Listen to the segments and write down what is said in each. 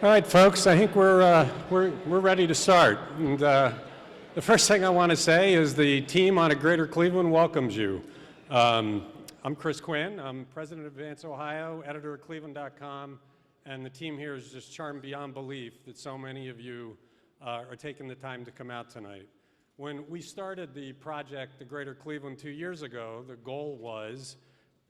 All right, folks, I think we're ready to start. And the first thing I want to say is the team on a Greater Cleveland welcomes you. I'm Chris Quinn. I'm president of Advance Ohio, editor of cleveland.com, and the team here is just charmed beyond belief that so many of you are taking the time to come out tonight. When we started the project, the Greater Cleveland, 2 years ago, the goal was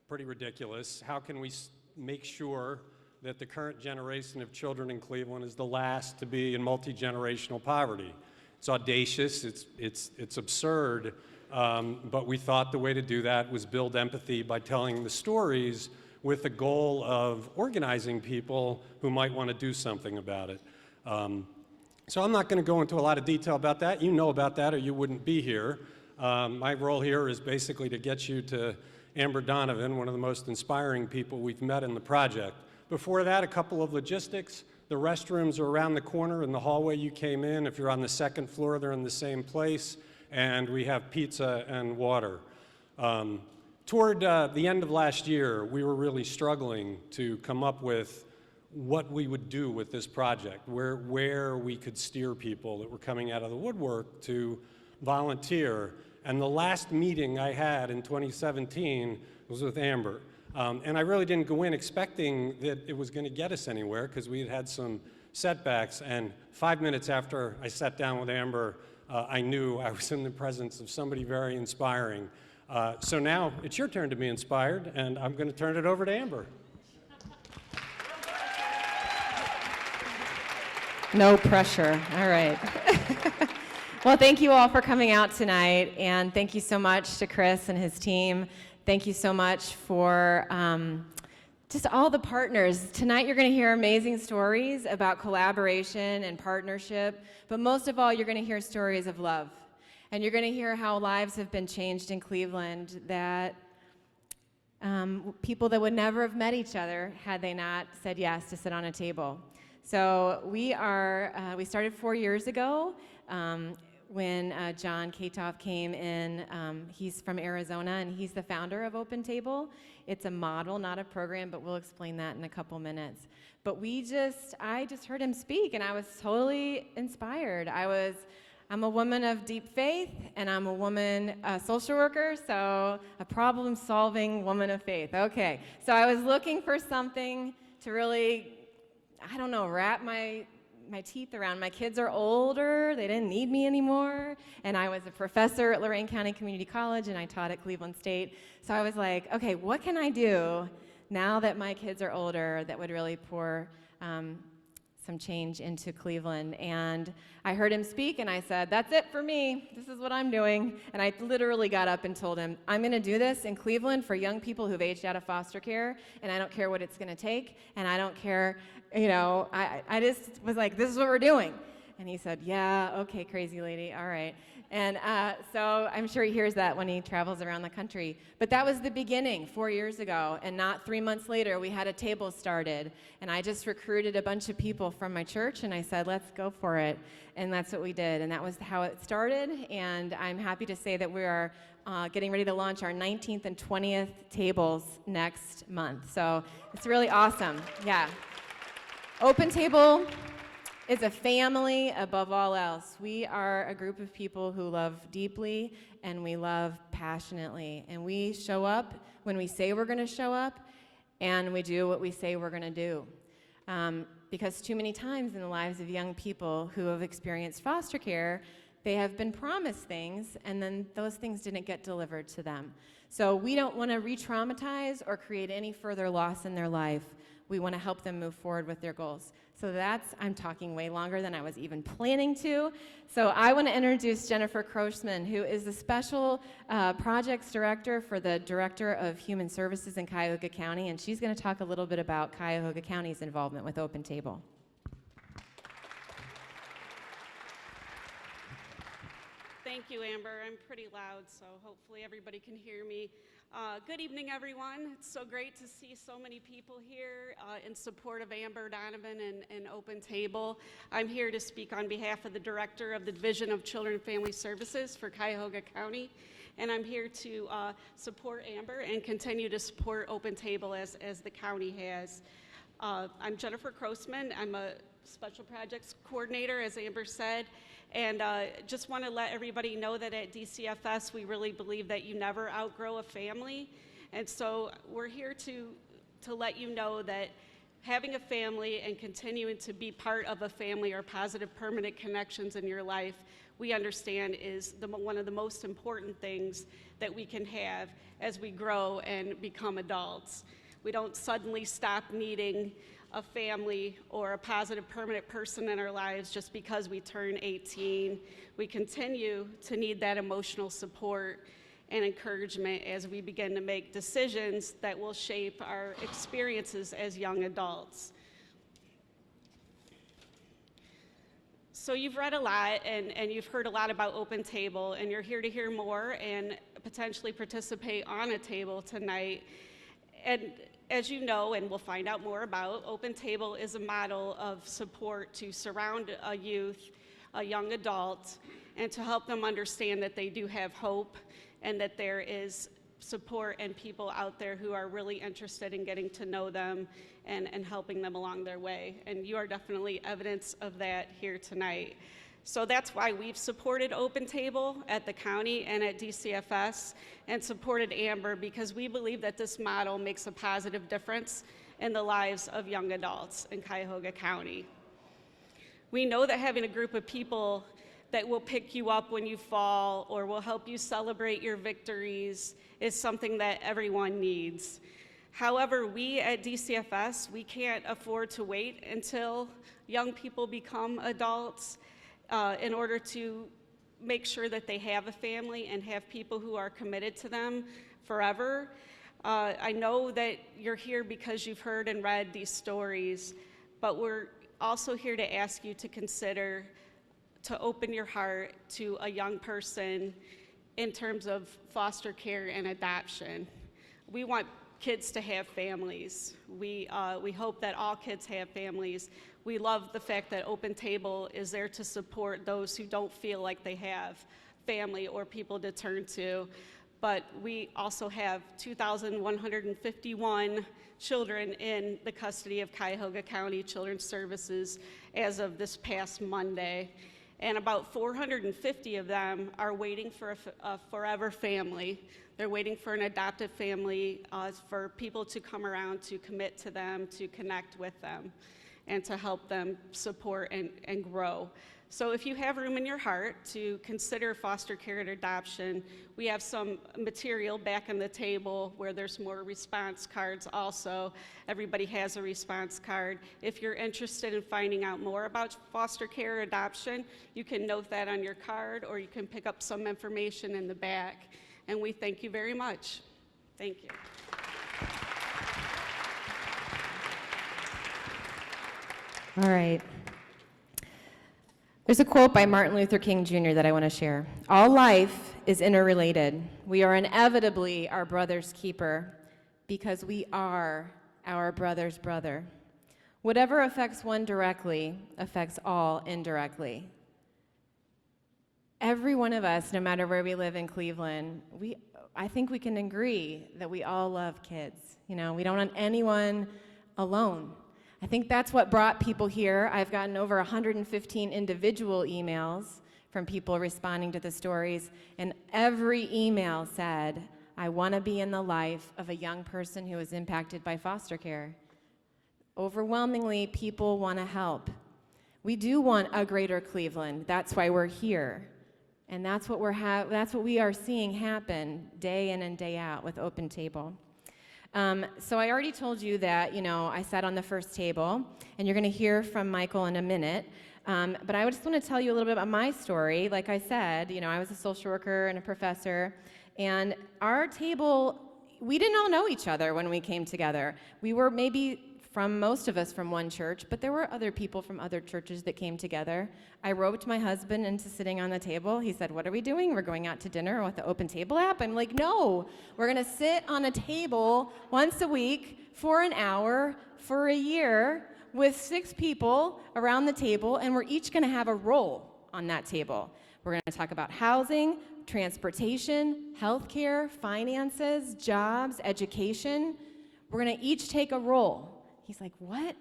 pretty ridiculous. How can we make sure that the current generation of children in Cleveland is the last to be in multi-generational poverty? It's audacious, it's absurd, but we thought the way to do that was build empathy by telling the stories with the goal of organizing people who might want to do something about it. So I'm not going to go into a lot of detail about that. You know about that or you wouldn't be here. My role here is basically to get you to Amber Donovan, one of the most inspiring people we've met in the project. Before that, a couple of logistics. The restrooms are around the corner in the hallway you came in. If you're on the second floor, they're in the same place. And we have pizza and water. Toward the end of last year, we were really struggling to come up with what we would do with this project, where we could steer people that were coming out of the woodwork to volunteer. And the last meeting I had in 2017 was with Amber. And I really didn't go in expecting that it was going to get us anywhere because we had had some setbacks. And 5 minutes after I sat down with Amber, I knew I was in the presence of somebody very inspiring. So now it's your turn to be inspired, and I'm going to turn it over to Amber. No pressure. All right. Well, thank you all for coming out tonight, and thank you so much to Chris and his team. Thank you so much for just all the partners. Tonight you're going to hear amazing stories about collaboration and partnership, but most of all you're going to hear stories of love. And you're going to hear how lives have been changed in Cleveland, that people that would never have met each other had they not said yes to sit on a table. So we started 4 years ago. When John Katoff came in. He's from Arizona, and he's the founder of OpenTable. It's a model, not a program, but we'll explain that in a couple minutes. But I just heard him speak, and I was totally inspired. I'm a woman of deep faith, and I'm a social worker, so a problem-solving woman of faith. Okay, so I was looking for something to really, wrap my teeth around. My kids are older, they didn't need me anymore, and I was a professor at Lorain County Community College, and I taught at Cleveland State. So I was like, okay, what can I do now that my kids are older that would really pour some change into Cleveland? And I heard him speak, and I said, that's it for me. This is what I'm doing. And I literally got up and told him, I'm going to do this in Cleveland for young people who've aged out of foster care, and I don't care what it's going to take, and I don't care, I just was like, this is what we're doing. And he said, yeah, okay, crazy lady, all right. And so I'm sure he hears that when he travels around the country. But that was the beginning 4 years ago, and not 3 months later, we had a table started. And I just recruited a bunch of people from my church, and I said, let's go for it. And that's what we did, and that was how it started. And I'm happy to say that we are getting ready to launch our 19th and 20th tables next month. So it's really awesome, yeah. OpenTable is a family above all else. We are a group of people who love deeply and we love passionately. And we show up when we say we're going to show up, and we do what we say we're going to do. Because too many times in the lives of young people who have experienced foster care, they have been promised things, and then those things didn't get delivered to them. So we don't want to re-traumatize or create any further loss in their life. We want to help them move forward with their goals. So I'm talking way longer than I was even planning to. So I want to introduce Jennifer Kroschman, who is the Special Projects Director for the Director of Human Services in Cuyahoga County, and she's going to talk a little bit about Cuyahoga County's involvement with OpenTable. Thank you, Amber. I'm pretty loud, so hopefully everybody can hear me. Good evening, everyone. It's so great to see so many people here in support of Amber Donovan and OpenTable. I'm here to speak on behalf of the Director of the Division of Children and Family Services for Cuyahoga County, and I'm here to support Amber and continue to support OpenTable as the county has. I'm Jennifer Kroschman. I'm a Special Projects Coordinator, as Amber said. And just want to let everybody know that at DCFS, we really believe that you never outgrow a family. And so we're here to let you know that having a family and continuing to be part of a family or positive permanent connections in your life, we understand is one of the most important things that we can have as we grow and become adults. We don't suddenly stop needing a family or a positive permanent person in our lives just because we turn 18. We continue to need that emotional support and encouragement as we begin to make decisions that will shape our experiences as young adults. So you've read a lot and you've heard a lot about OpenTable, and you're here to hear more and potentially participate on a table tonight. And as you know, and we'll find out more about, OpenTable is a model of support to surround a youth, a young adult, and to help them understand that they do have hope and that there is support and people out there who are really interested in getting to know them and helping them along their way. And you are definitely evidence of that here tonight. So that's why we've supported OpenTable at the county and at DCFS and supported Amber, because we believe that this model makes a positive difference in the lives of young adults in Cuyahoga County. We know that having a group of people that will pick you up when you fall or will help you celebrate your victories is something that everyone needs. However, we at DCFS, we can't afford to wait until young people become adults in order to make sure that they have a family and have people who are committed to them forever. I know that you're here because you've heard and read these stories, but we're also here to ask you to consider to open your heart to a young person in terms of foster care and adoption. We want kids to have families. We hope that all kids have families. We love the fact that OpenTable is there to support those who don't feel like they have family or people to turn to. But we also have 2,151 children in the custody of Cuyahoga County Children's Services as of this past Monday. And about 450 of them are waiting for a forever family. They're waiting for an adoptive family, for people to come around to commit to them, to connect with them, and to help them support and grow. So if you have room in your heart to consider foster care and adoption, we have some material back on the table where there's more response cards also. Everybody has a response card. If you're interested in finding out more about foster care or adoption, you can note that on your card, or you can pick up some information in the back. And we thank you very much. Thank you. All right. There's a quote by Martin Luther King Jr. that I want to share. All life is interrelated. We are inevitably our brother's keeper because we are our brother's brother. Whatever affects one directly affects all indirectly. Every one of us, no matter where we live in Cleveland, I think we can agree that we all love kids. You know, we don't want anyone alone. I think that's what brought people here. I've gotten over 115 individual emails from people responding to the stories, and every email said, I want to be in the life of a young person who is impacted by foster care. Overwhelmingly, people want to help. We do want a greater Cleveland. That's why we're here. And that's what we are seeing happen day in and day out with OpenTable. So I already told you that, I sat on the first table, and you're going to hear from Michael in a minute. But I just want to tell you a little bit about my story. Like I said, I was a social worker and a professor, and our table, we didn't all know each other when we came together. We were maybe most of us from one church, but there were other people from other churches that came together. I roped my husband into sitting on the table. He said, what are we doing? We're going out to dinner with the OpenTable app? I'm like, no, we're going to sit on a table once a week for an hour for a year with 6 people around the table, and we're each going to have a role on that table. We're going to talk about housing, transportation, healthcare, finances, jobs, education. We're going to each take a role. He's like, what?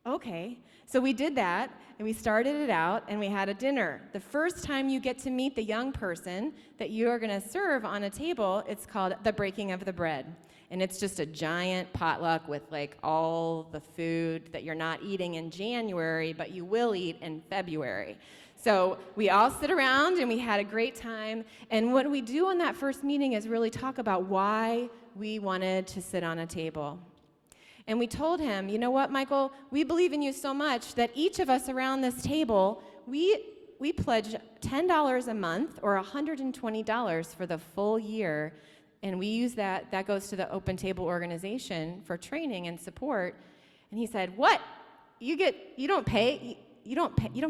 Okay. So we did that, and we started it out, and we had a dinner. The first time you get to meet the young person that you are going to serve on a table, it's called the breaking of the bread. And it's just a giant potluck with like all the food that you're not eating in January, but you will eat in February. So we all sit around and we had a great time. And what we do on that first meeting is really talk about why we wanted to sit on a table. And we told him, you know what, Michael, we believe in you so much that each of us around this table, we pledge $10 a month or $120 for the full year. And we use that goes to the OpenTable organization for training and support. And he said, what? You don't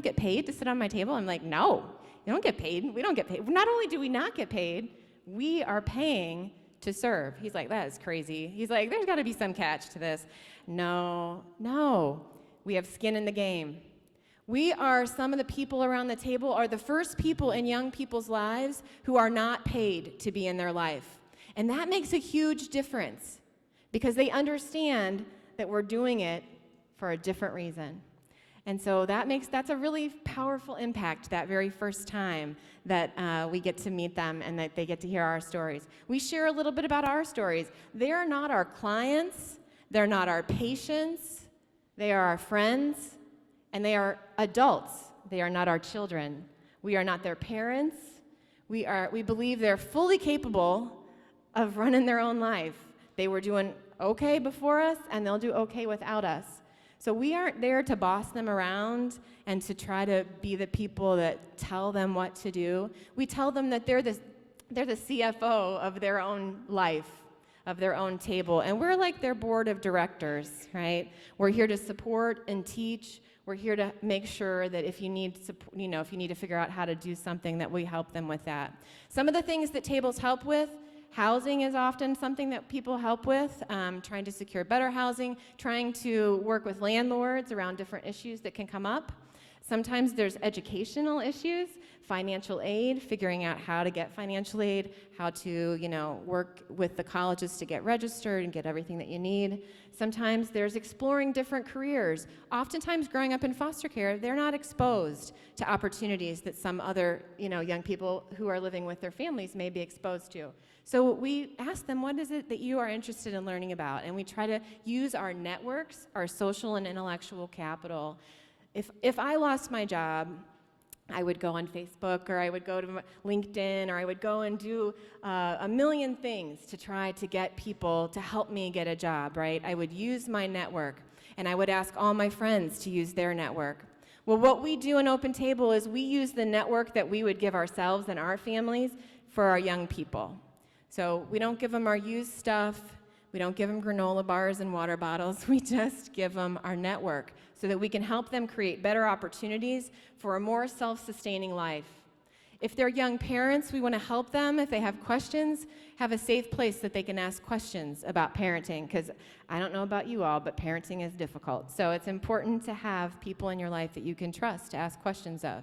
get paid to sit on my table? I'm like, no, you don't get paid. We don't get paid. Not only do we not get paid, we are paying to serve. He's like, that is crazy. He's like, there's got to be some catch to this. No, we have skin in the game. We are some of the people around the table are the first people in young people's lives who are not paid to be in their life. And that makes a huge difference because they understand that we're doing it for a different reason. And so that's a really powerful impact that very first time that we get to meet them and that they get to hear our stories. We share a little bit about our stories. They are not our clients, they're not our patients, they are our friends, and they are adults. They are not our children. We are not their parents. We believe they're fully capable of running their own life. They were doing okay before us, and they'll do okay without us. So we aren't there to boss them around and to try to be the people that tell them what to do. We tell them that they're the CFO of their own life, of their own table, and we're like their board of directors, right? We're here to support and teach. We're here to make sure that if you need to figure out how to do something, that we help them with that. Some of the things that tables help with. Housing is often something that people help with, trying to secure better housing, trying to work with landlords around different issues that can come up. Sometimes there's educational issues, financial aid, figuring out how to get financial aid, how to, work with the colleges to get registered and get everything that you need. Sometimes there's exploring different careers. Oftentimes growing up in foster care, they're not exposed to opportunities that some other, young people who are living with their families may be exposed to. So we ask them, what is it that you are interested in learning about? And we try to use our networks, our social and intellectual capital. If I lost my job, I would go on Facebook, or I would go to LinkedIn, or I would go and do a million things to try to get people to help me get a job, right? I would use my network, and I would ask all my friends to use their network. Well, what we do in OpenTable is we use the network that we would give ourselves and our families for our young people. So we don't give them our used stuff. We don't give them granola bars and water bottles. We just give them our network so that we can help them create better opportunities for a more self-sustaining life. If they're young parents, we want to help them. If they have questions, have a safe place that they can ask questions about parenting, because I don't know about you all, but parenting is difficult. So it's important to have people in your life that you can trust to ask questions of.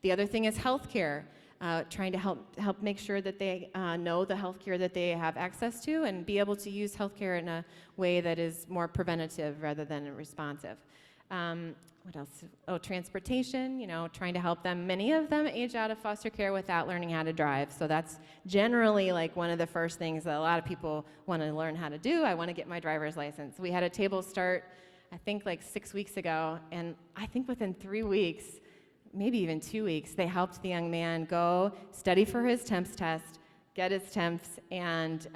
The other thing is healthcare. Trying to help make sure that they know the healthcare that they have access to and be able to use healthcare in a way that is more preventative rather than responsive. What else? Oh, transportation, trying to help them. Many of them age out of foster care without learning how to drive. So that's generally like one of the first things that a lot of people want to learn how to do. I want to get my driver's license. We had a table start, I think like 6 weeks ago, and I think within 3 weeks, maybe even 2 weeks, they helped the young man go study for his temps test, get his temps, and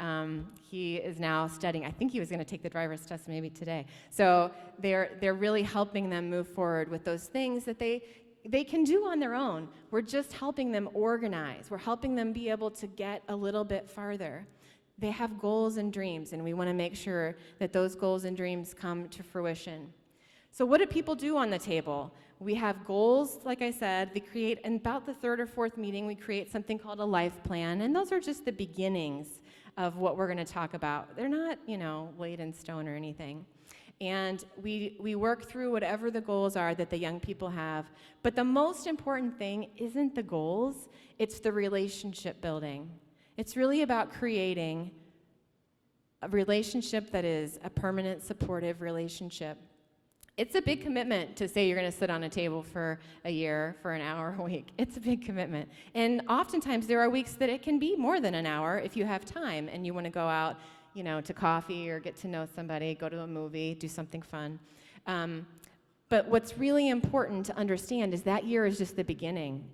he is now studying. I think he was going to take the driver's test maybe today. So they're really helping them move forward with those things that they can do on their own. We're just helping them organize. We're helping them be able to get a little bit farther. They have goals and dreams, and we want to make sure that those goals and dreams come to fruition. So what do people do on the table? We have goals, like I said. We create, in about the third or fourth meeting, we create something called a life plan, and those are just the beginnings of what we're going to talk about. They're not, laid in stone or anything. And we work through whatever the goals are that the young people have. But the most important thing isn't the goals, it's the relationship building. It's really about creating a relationship that is a permanent, supportive relationship. It's a big commitment to say you're going to sit on a table for a year, for an hour a week. It's a big commitment. And oftentimes there are weeks that it can be more than an hour if you have time and you want to go out, to coffee or get to know somebody, go to a movie, do something fun. But what's really important to understand is that year is just the beginning.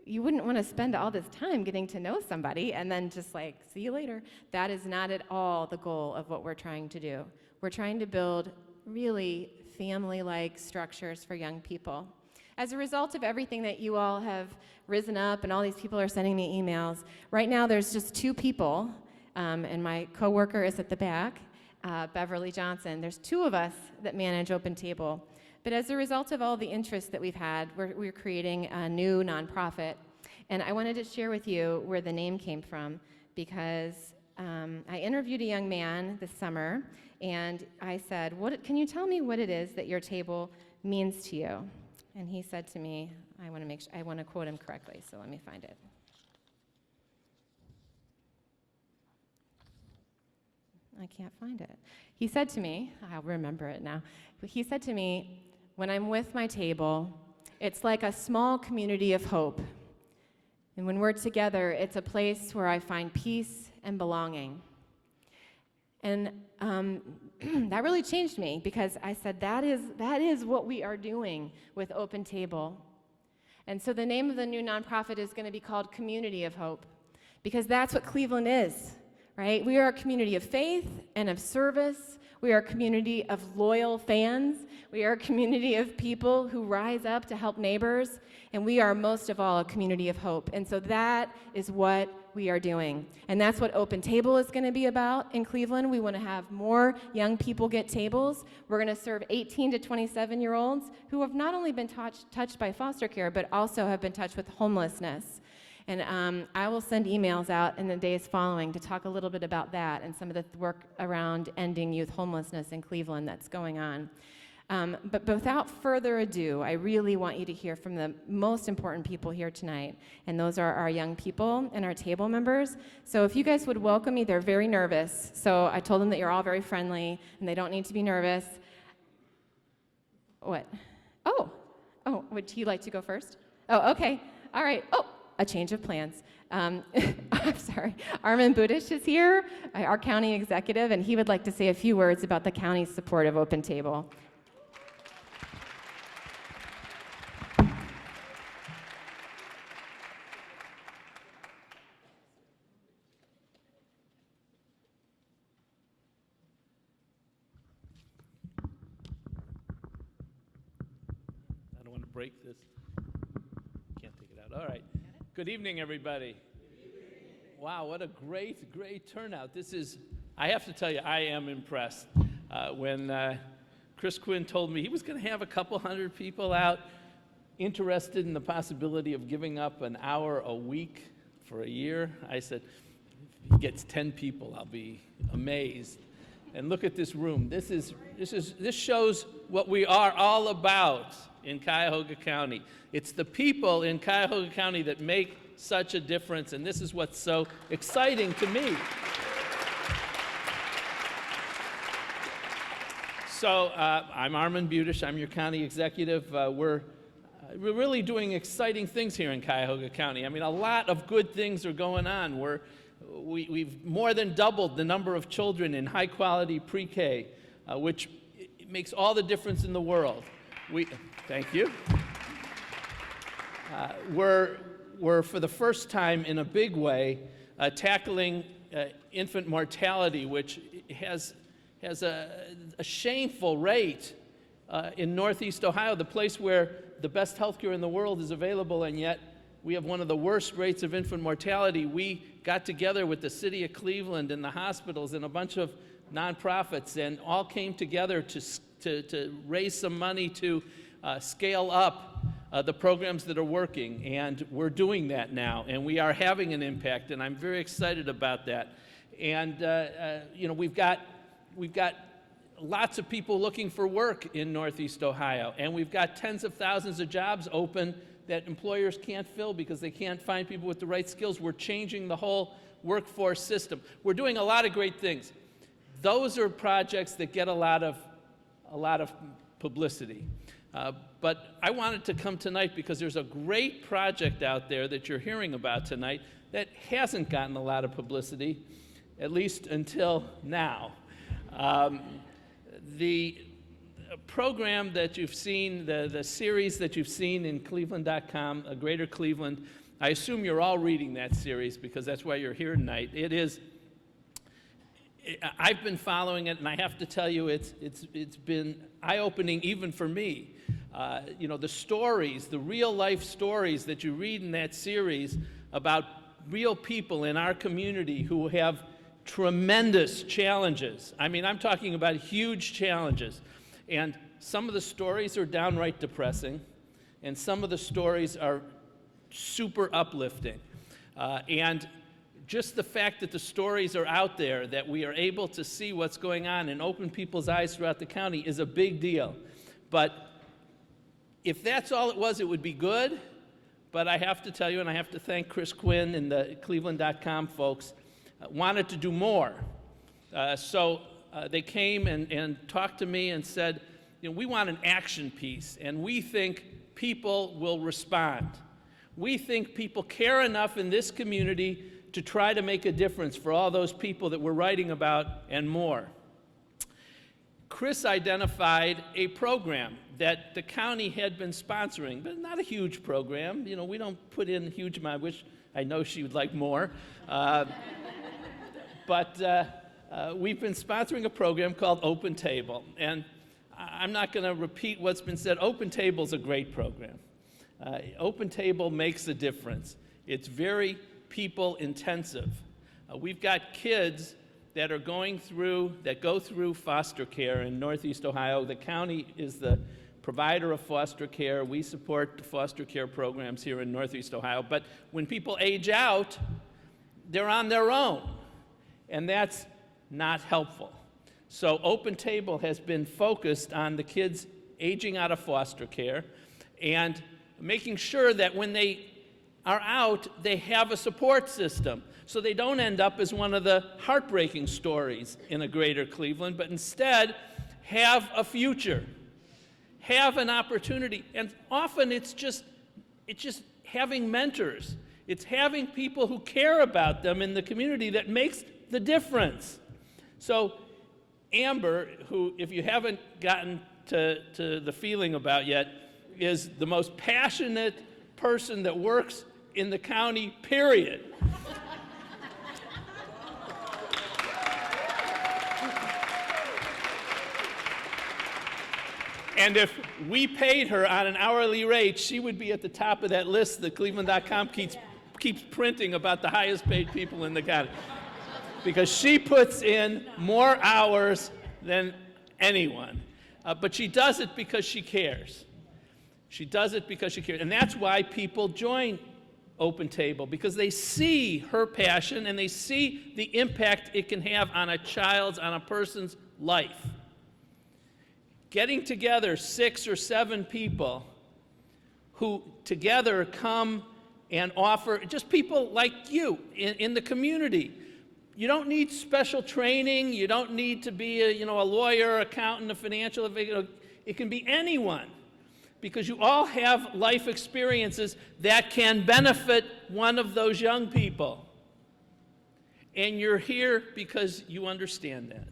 You wouldn't want to spend all this time getting to know somebody and then just see you later. That is not at all the goal of what we're trying to do. We're trying to build really family-like structures for young people. As a result of everything that you all have risen up and all these people are sending me emails, right now there's just 2 people, and my coworker is at the back, Beverly Johnson. There's 2 of us that manage OpenTable. But as a result of all the interest that we've had, we're creating a new nonprofit. And I wanted to share with you where the name came from, because I interviewed a young man this summer, and I said, can you tell me what it is that your table means to you? And he said to me, I want to quote him correctly, so let me find it. I can't find it. He said to me, I'll remember it now. He said to me, when I'm with my table, it's like a small community of hope. And when we're together, it's a place where I find peace and belonging. And that really changed me, because I said, that is what we are doing with OpenTable. And so the name of the new nonprofit is going to be called Community of Hope, because that's what Cleveland is, right? We are a community of faith and of service. We are a community of loyal fans. We are a community of people who rise up to help neighbors. And we are most of all a community of hope. And so that is what we are doing. And that's what OpenTable is going to be about in Cleveland. We want to have more young people get tables. We're going to serve 18 to 27-year-olds who have not only been touched by foster care, but also have been touched with homelessness. And I will send emails out in the days following to talk a little bit about that and some of the work around ending youth homelessness in Cleveland that's going on. But without further ado, I really want you to hear from the most important people here tonight, and those are our young people and our table members. So if you guys would welcome me, they're very nervous, so I told them that you're all very friendly and they don't need to be nervous. What? Oh, would you like to go first? Oh, okay, all right. Oh, a change of plans. I'm sorry. Armin Budish is here, our county executive, and he would like to say a few words about the county's support of OpenTable. I don't want to break this. Can't take it out. All right. Good evening, everybody. Wow, what a great turnout. I have to tell you, I am impressed. When Chris Quinn told me he was going to have a couple hundred people out interested in the possibility of giving up an hour a week for a year, I said, if he gets 10 people, I'll be amazed. And look at this room. This shows what we are all about in Cuyahoga County. It's the people in Cuyahoga County that make such a difference, and this is what's so exciting to me. So I'm Armin Budish. I'm your county executive. We're really doing exciting things here in Cuyahoga County. I mean, a lot of good things are going on. We've more than doubled the number of children in high-quality pre-K, which makes all the difference in the world. Thank you. We're for the first time in a big way tackling infant mortality, which has a shameful rate in Northeast Ohio, the place where the best healthcare in the world is available, and yet we have one of the worst rates of infant mortality. We got together with the city of Cleveland and the hospitals and a bunch of nonprofits and all came together to raise some money to scale up the programs that are working, and we're doing that now, and we are having an impact, and I'm very excited about that. And we've got lots of people looking for work in Northeast Ohio, and we've got tens of thousands of jobs open that employers can't fill because they can't find people with the right skills. We're changing the whole workforce system. We're doing a lot of great things. Those are projects that get a lot of publicity. But I wanted to come tonight because there's a great project out there that you're hearing about tonight that hasn't gotten a lot of publicity, at least until now. The program that you've seen, the series that you've seen in cleveland.com, Greater Cleveland, I assume you're all reading that series because that's why you're here tonight. I've been following it, and I have to tell you, it's been eye-opening even for me. The stories, the real-life stories that you read in that series about real people in our community who have tremendous challenges. I mean, I'm talking about huge challenges. And some of the stories are downright depressing, and some of the stories are super uplifting. And just the fact that the stories are out there, that we are able to see what's going on and open people's eyes throughout the county is a big deal. But if that's all it was, it would be good. But I have to tell you, and I have to thank Chris Quinn and the cleveland.com folks, wanted to do more. So they came and talked to me and said, we want an action piece, and we think people will respond. We think people care enough in this community to try to make a difference for all those people that we're writing about and more. Chris identified a program that the county had been sponsoring, but not a huge program. We don't put in a huge amount, which I know she would like more. But we've been sponsoring a program called OpenTable. And I'm not going to repeat what's been said. OpenTable is a great program. OpenTable makes a difference. It's very people intensive. We've got kids that go through foster care in Northeast Ohio. The county is the provider of foster care. We support the foster care programs here in Northeast Ohio. But when people age out, they're on their own, and that's not helpful. So OpenTable has been focused on the kids aging out of foster care and making sure that when they are out, they have a support system, so they don't end up as one of the heartbreaking stories in a Greater Cleveland, but instead have a future, have an opportunity. And often it's just having mentors. It's having people who care about them in the community that makes the difference. So Amber, who, if you haven't gotten to the feeling about yet, is the most passionate person that works in the county, period. And if we paid her on an hourly rate, she would be at the top of that list that cleveland.com keeps printing about the highest paid people in the county. Because she puts in more hours than anyone. But she does it because she cares. She does it because she cares. And that's why people join OpenTable, because they see her passion and they see the impact it can have on a person's life. Getting together 6 or 7 people who together come and offer, just people like you in the community. You don't need special training. You don't need to be a lawyer, accountant, a financial advisor. It can be anyone, because you all have life experiences that can benefit one of those young people. And you're here because you understand that.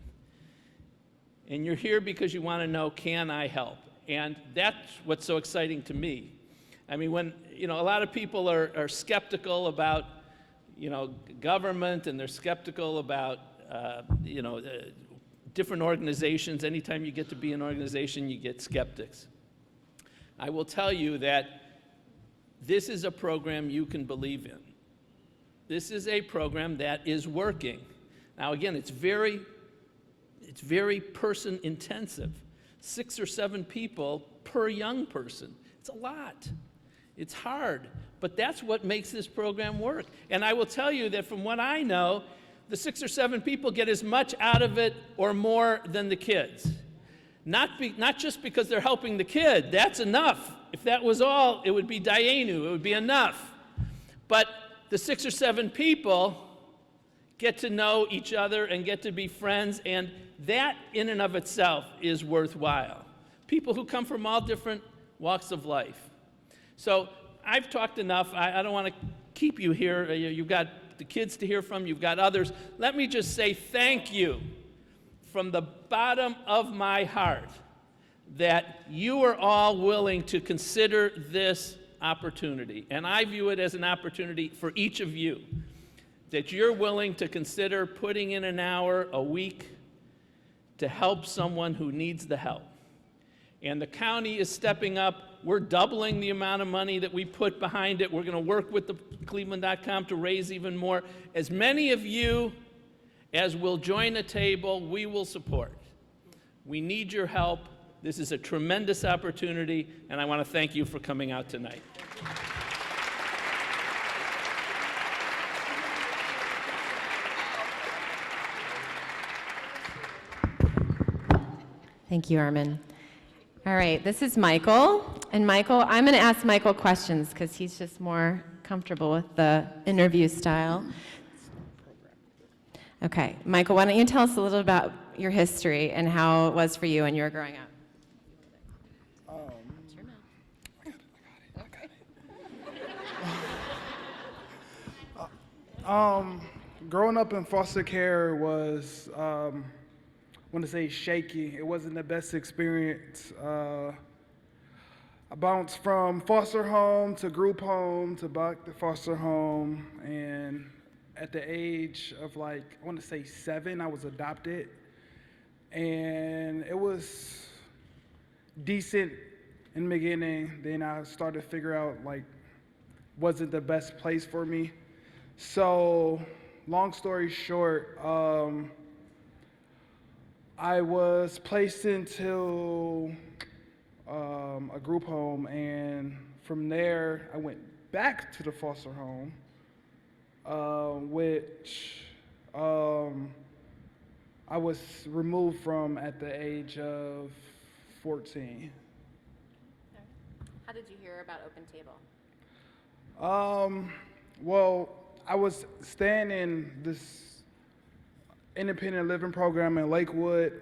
And you're here because you want to know, can I help? And that's what's so exciting to me. I mean, when a lot of people are skeptical about government, and they're skeptical about different organizations. Anytime you get to be an organization, you get skeptics. I will tell you that this is a program you can believe in. This is a program that is working. Now, again, it's very person intensive. 6 or 7 people per young person. It's a lot. It's hard, but that's what makes this program work. And I will tell you that from what I know, the 6 or 7 people get as much out of it or more than the kids. Not just because they're helping the kid. That's enough. If that was all, it would be Dayenu. It would be enough. But the 6 or 7 people get to know each other and get to be friends, and that in and of itself is worthwhile. people who come from all different walks of life. So I've talked enough. I don't want to keep you here. You've got the kids to hear from. You've got others. Let me just say thank you from the bottom of my heart that you are all willing to consider this opportunity. And I view it as an opportunity for each of you, that you're willing to consider putting in an hour a week to help someone who needs the help. And the county is stepping up. We're doubling the amount of money that we put behind it. We're going to work with the cleveland.com to raise even more. As many of you as will join a table, we will support. We need your help. This is a tremendous opportunity, and I want to thank you for coming out tonight. Thank you, Armin. All right, this is Michael. And Michael, I'm going to ask Michael questions because he's just more comfortable with the interview style. Okay, Michael, why don't you tell us a little about your history and how it was for you when you were growing up? Growing up in foster care was, I want to say shaky. It wasn't the best experience. I bounced from foster home to group home to back to foster home, and at the age of I want to say 7, I was adopted, and it was decent in the beginning. Then I started to figure out wasn't the best place for me. So, long story short, I was placed into a group home, and from there I went back to the foster home, which I was removed from at the age of 14. How did you hear about OpenTable? Well, I was staying in this independent living program in Lakewood,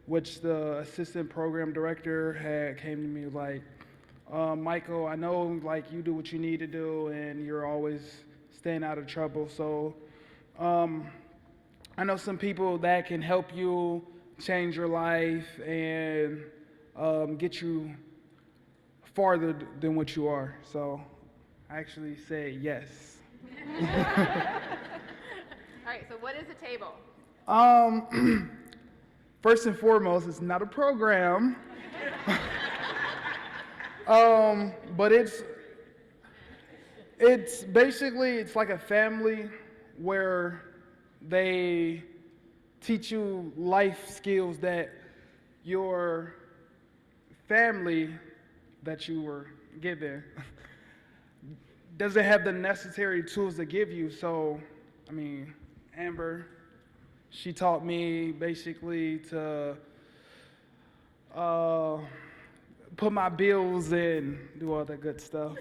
which the assistant program director had came to me Michael, I know you do what you need to do and you're always staying out of trouble. So I know some people that can help you change your life and get you farther than what you are. So I actually said yes. All right, so what is a table? First and foremost, it's not a program. But it's basically, it's like a family where they teach you life skills that your family that you were given doesn't have the necessary tools to give you. So, Amber, she taught me basically to put my bills in, do all that good stuff,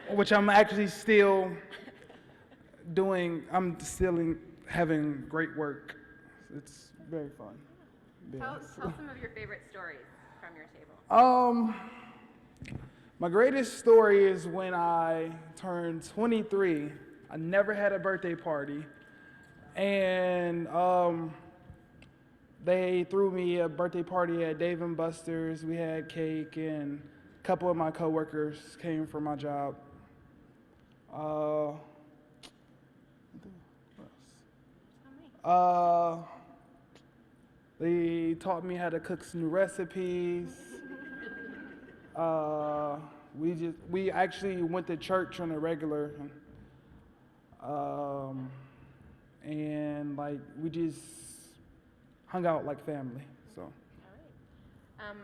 which I'm actually still doing. I'm still having great work. It's very fun. Tell some of your favorite stories from your table. My greatest story is when I turned 23. I never had a birthday party, and they threw me a birthday party at Dave & Buster's. We had cake, and a couple of my coworkers came for my job. They taught me how to cook some new recipes. We actually went to church on a regular, and we just hung out like family. So. All right.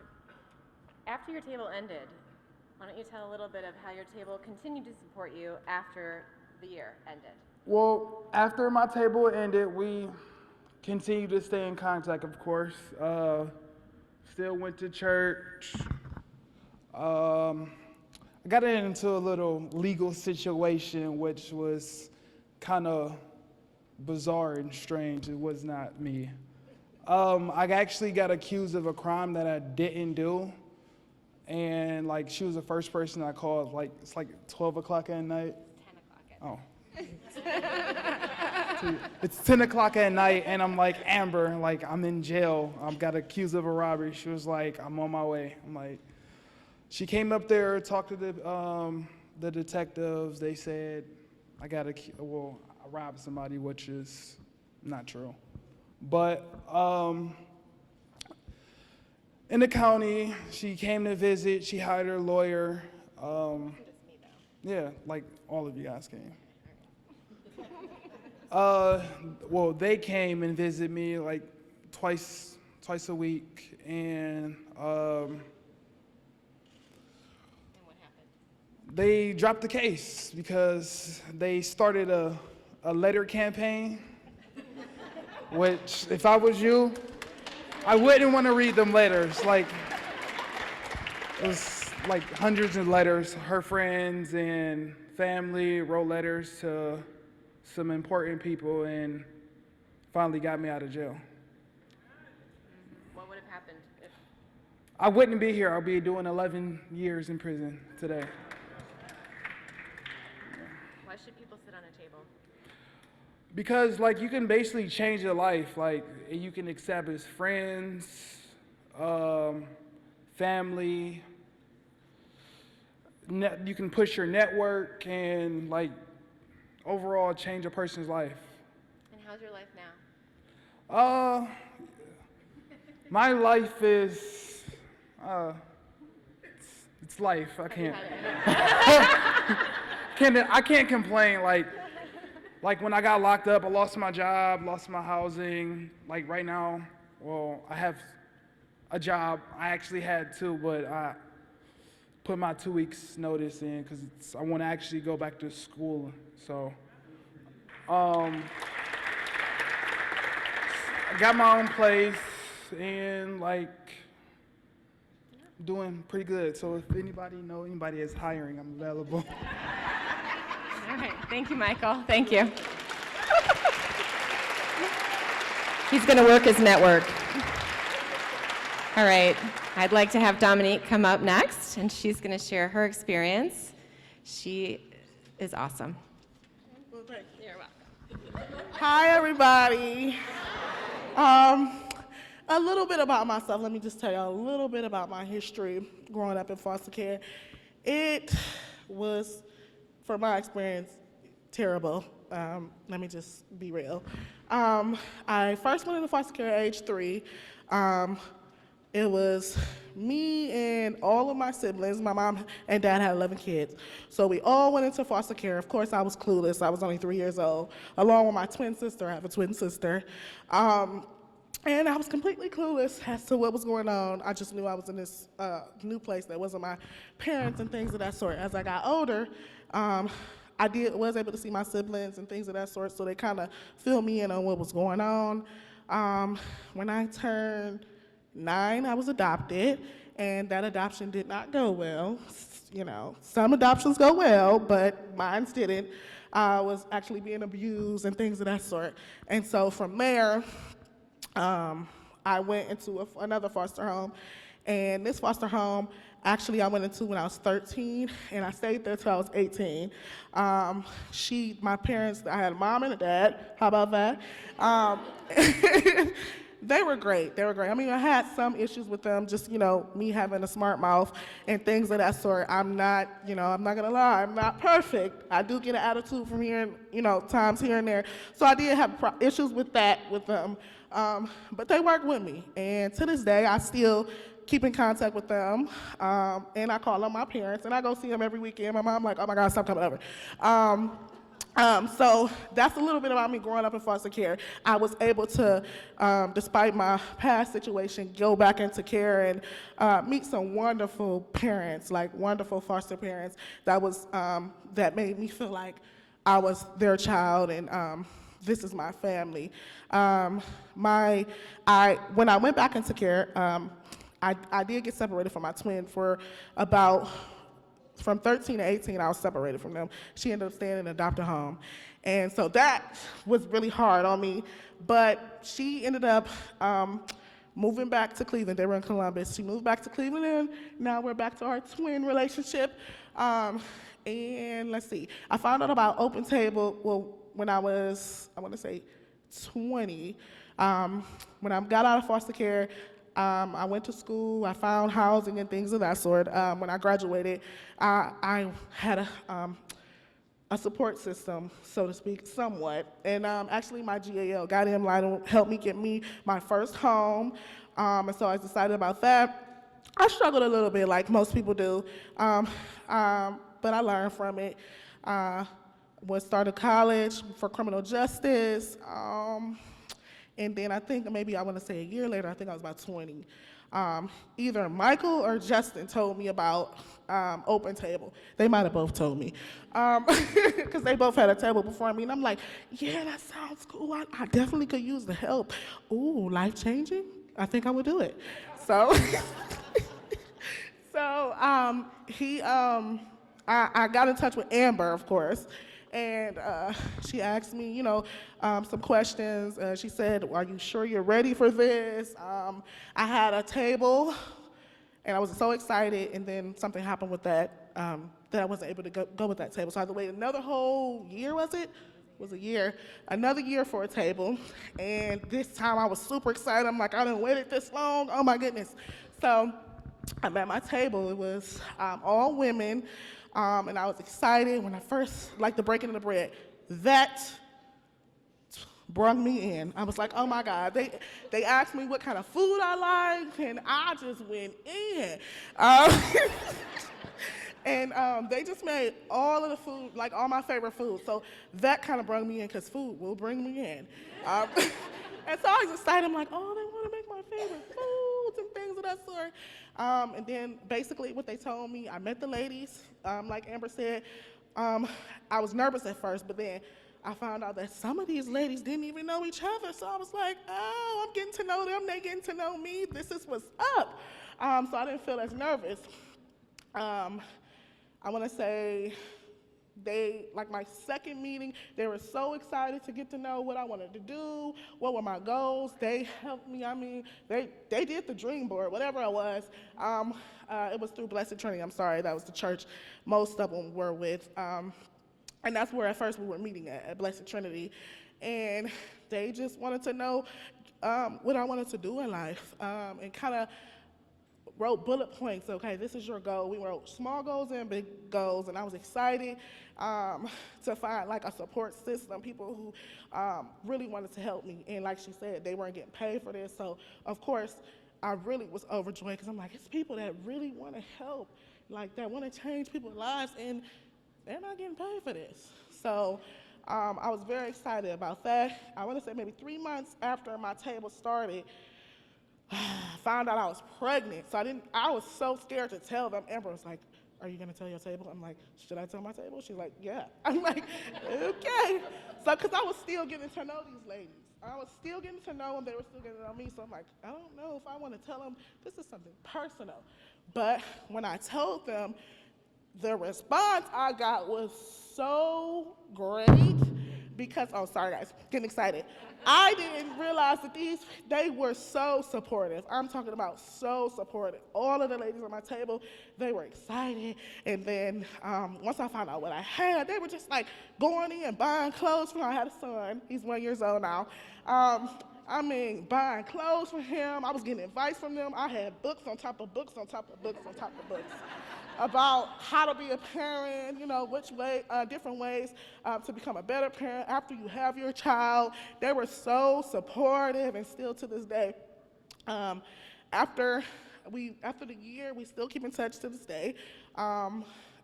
After your table ended, why don't you tell a little bit of how your table continued to support you after the year ended? Well, after my table ended, we continued to stay in contact, of course. Still went to church. I got into a little legal situation, which was kind of bizarre and strange. It was not me. I actually got accused of a crime that I didn't do. And like she was the first person I called. Like it's like 12 o'clock at night. 10 o'clock at Oh. It's 10 o'clock at night, and I'm like, Amber, like I'm in jail. I got accused of a robbery. She was like, I'm on my way. I'm like, she came up there, talked to the detectives. They said, I robbed somebody, which is not true. But in the county, she came to visit. She hired her lawyer. Yeah, like all of you guys came. Well, they came and visited me like twice a week, and what happened? they dropped the case because they started a letter campaign, which if I was you, I wouldn't want to read them letters. Like, it was like hundreds of letters. Her friends and family wrote letters to some important people and finally got me out of jail. What would have happened if? I wouldn't be here. I'll be doing 11 years in prison today. Why should people sit on a table? Because like you can basically change your life. Like you can establish friends, family. You can push your network and like overall change a person's life. And how's your life now? My life is it's life. I can't complain. Like when I got locked up, I lost my job, lost my housing. Like right now, well, I have a job. I actually had two, but I put my 2 weeks notice in because I want to actually go back to school. So, I got my own place and like doing pretty good. So if anybody is hiring, I'm available. All right, thank you, Michael. Thank you. He's going to work his network. All right, I'd like to have Dominique come up next, and she's going to share her experience. She is awesome. Well, thank you. You're welcome. Hi, everybody. A little bit about myself. Let me just tell you a little bit about my history growing up in foster care. It was, from my experience, terrible. Let me just be real. I first went into foster care at age 3. It was me and all of my siblings. My mom and dad had 11 kids. So we all went into foster care. Of course, I was clueless. I was only 3 years old, along with my twin sister. I have a twin sister. And I was completely clueless as to what was going on. I just knew I was in this new place that wasn't my parents and things of that sort. As I got older, I was able to see my siblings and things of that sort, so they kind of filled me in on what was going on. When I turned 9, I was adopted, and that adoption did not go well. You know, some adoptions go well, but mine didn't. I was actually being abused and things of that sort. And so from there, I went into another foster home, and this foster home, actually I went into when I was 13, and I stayed there till I was 18. My parents, I had a mom and a dad, how about that? They were great. I mean, I had some issues with them, just, me having a smart mouth and things of that sort. I'm not gonna lie, I'm not perfect. I do get an attitude from here and, times here and there. So I did have issues with that with them. But they work with me. And to this day, I still keep in contact with them. And I call on my parents, and I go see them every weekend. My mom like, oh my God, stop coming over. So that's a little bit about me growing up in foster care. I was able to, despite my past situation, go back into care and meet some wonderful parents, like wonderful foster parents that made me feel like I was their child and this is my family. When I went back into care, I did get separated from my twin for about from 13 to 18, I was separated from them. She ended up staying in an adopted home. And so that was really hard on me. But she ended up moving back to Cleveland. They were in Columbus. She moved back to Cleveland, and now we're back to our twin relationship. And let's see, I found out about OpenTable, well, when I was, I want to say 20. When I got out of foster care, I went to school, I found housing and things of that sort. When I graduated, I had a support system, so to speak, somewhat. And actually my GAL, Guardian Line, helped me get me my first home. And so I was excited about that. I struggled a little bit like most people do, but I learned from it. Started college for criminal justice. And then I think maybe I want to say a year later, I think I was about 20. Either Michael or Justin told me about OpenTable. They might have both told me, because they both had a table before me. And I'm like, yeah, that sounds cool. I definitely could use the help. Ooh, life-changing? I think I would do it. So, I got in touch with Amber, of course. And she asked me, some questions. She said, are you sure you're ready for this? I had a table, and I was so excited, and then something happened with that, that I wasn't able to go with that table. So I had to wait another whole year, was it? It was a year. Another year for a table. And this time I was super excited. I'm like, I didn't wait this long. Oh, my goodness. So I'm at my table. It was all women. And I was excited when I first, like the breaking of the bread, that brought me in. I was like, oh my God. They asked me what kind of food I liked, and I just went in. And they just made all of the food, like all my favorite food. So that kind of brought me in, because food will bring me in. And so I was excited. I'm like, oh, they want to make my favorite foods and things of that sort. And then basically what they told me, I met the ladies, like Amber said. I was nervous at first, but then I found out that some of these ladies didn't even know each other. So I was like, oh, I'm getting to know them, they getting to know me. This is what's up. So I didn't feel as nervous. I want to say like my second meeting, they were so excited to get to know what I wanted to do, what were my goals. They helped me. I mean, they did the dream board, whatever it was. It was through Blessed Trinity. I'm sorry, that was the church most of them were with. And that's where at first we were meeting at Blessed Trinity. And they just wanted to know what I wanted to do in life, and kind of wrote bullet points. Okay, this is your goal. We wrote small goals and big goals, and I was excited to find like a support system, people who really wanted to help me. And like she said, they weren't getting paid for this, so of course I really was overjoyed, because I'm like, it's people that really want to help, like that want to change people's lives, and they're not getting paid for this. So I was very excited about that. I want to say maybe 3 months after my table started, found out I was pregnant. So I was so scared to tell them. Amber was like, are you gonna tell your table? I'm like, should I tell my table? She's like, yeah. I'm like, okay. So, cause I was still getting to know these ladies. I was still getting to know them, they were still getting to know me. So I'm like, I don't know if I wanna tell them this is something personal. But when I told them, the response I got was so great, because, oh, sorry guys, getting excited. I didn't realize that they were so supportive. I'm talking about so supportive. All of the ladies at my table, they were excited. And then once I found out what I had, they were just like going in and buying clothes for me. I had a son, he's 1 year old now. I mean, buying clothes for him. I was getting advice from them. I had books on top of books on top of books on top of books about how to be a parent, which way, different ways to become a better parent after you have your child. They were so supportive, and still to this day. After the year, we still keep in touch to this day.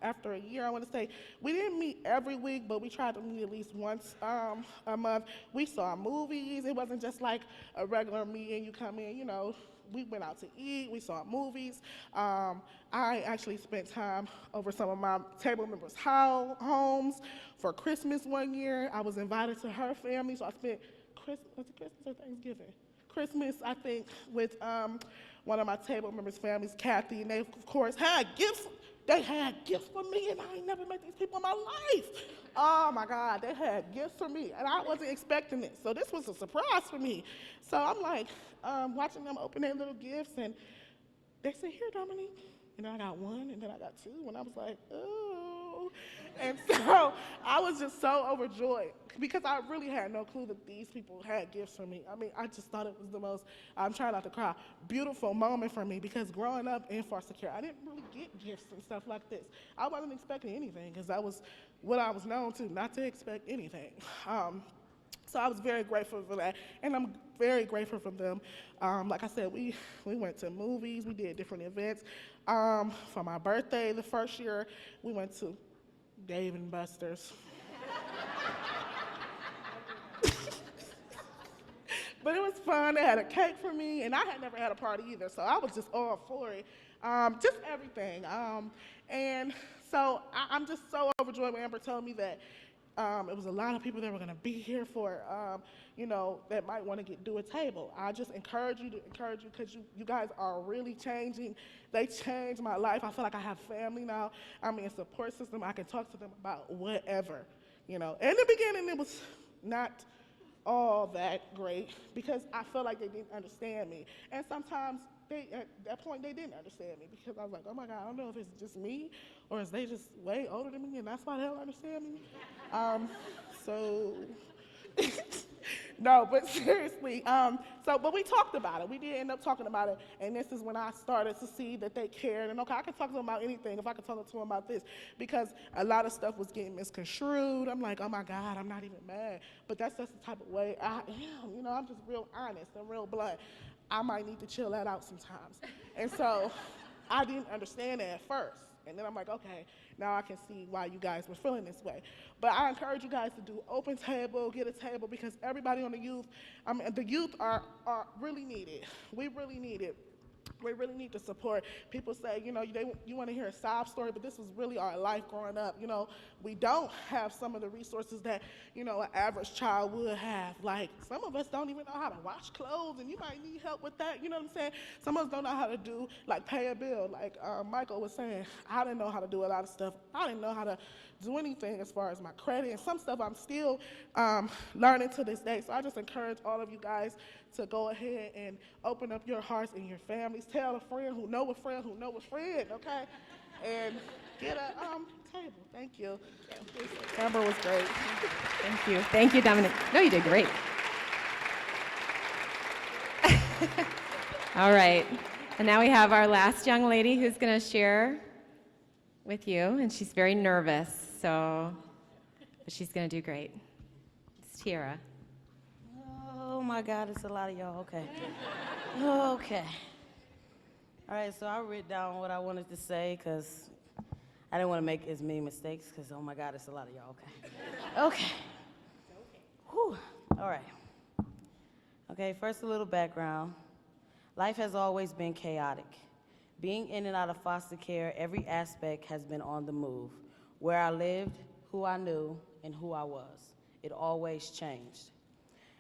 After a year, I want to say, we didn't meet every week, but we tried to meet at least once a month. We saw movies. It wasn't just like a regular meeting, you come in, we went out to eat, we saw movies. I actually spent time over some of my table members' homes for Christmas one year. I was invited to her family, so I spent Christmas or Thanksgiving? Christmas, I think, with one of my table members' families, Kathy, and they, of course, had gifts They had gifts for me, and I ain't never met these people in my life. Oh my God, they had gifts for me, and I wasn't expecting it. So this was a surprise for me. So I'm like watching them open their little gifts, and they said, "Here, Dominique." And then I got one, and then I got two, and I was like, "Oh." And so I was just so overjoyed because I really had no clue that these people had gifts for me. I mean, I just thought it was the most, I'm trying not to cry, beautiful moment for me because growing up in foster care, I didn't really get gifts and stuff like this. I wasn't expecting anything because that was what I was known to, not to expect anything. So I was very grateful for that, and I'm very grateful for them. Like I said, we went to movies, we did different events. For my birthday, the first year, we went to Dave and Buster's. But it was fun. They had a cake for me, and I had never had a party either, so I was just all for it. Just everything. And so I'm just so overjoyed when Amber told me that it was a lot of people that were going to be here for, that might want to do a table. I just encourage you because you guys are really changing. They changed my life. I feel like I have family now. I'm in a support system. I can talk to them about whatever, In the beginning, it was not all that great because I felt like they didn't understand me. And sometimes at that point, they didn't understand me because I was like, oh my God, I don't know if it's just me or is they just way older than me and that's why they don't understand me. No, but seriously, but we talked about it. We did end up talking about it, and this is when I started to see that they cared. And okay, I can talk to them about anything if I can talk to them about this, because a lot of stuff was getting misconstrued. I'm like, oh my God, I'm not even mad. But that's just the type of way I am. I'm just real honest and real blunt. I might need to chill that out sometimes. And so I didn't understand it at first. And then I'm like, okay, now I can see why you guys were feeling this way. But I encourage you guys to do OpenTable, get a table, because everybody on the youth are really needed. We really need it. We really need the support. People say, you want to hear a sob story, but this was really our life growing up. We don't have some of the resources that, an average child would have. Like, some of us don't even know how to wash clothes, and you might need help with that. You know what I'm saying? Some of us don't know how to do, pay a bill. Like Michael was saying, I didn't know how to do a lot of stuff. I didn't know how to do anything as far as my credit, and some stuff I'm still learning to this day. So I just encourage all of you guys to go ahead and open up your hearts and your families. Tell a friend who know a friend who know a friend, okay? And get a table. Thank you. Amber was great. Thank you. Thank you, Dominic. No, you did great. All right. And now we have our last young lady who's going to share with you, and she's very nervous, but she's going to do great. It's Tiara. Oh my God, it's a lot of y'all. Okay. Okay. All right, so I wrote down what I wanted to say because I didn't want to make as many mistakes because, oh my God, it's a lot of y'all. Okay. Okay. Whew. All right. Okay, first a little background. Life has always been chaotic. Being in and out of foster care, every aspect has been on the move. Where I lived, who I knew, and who I was. It always changed.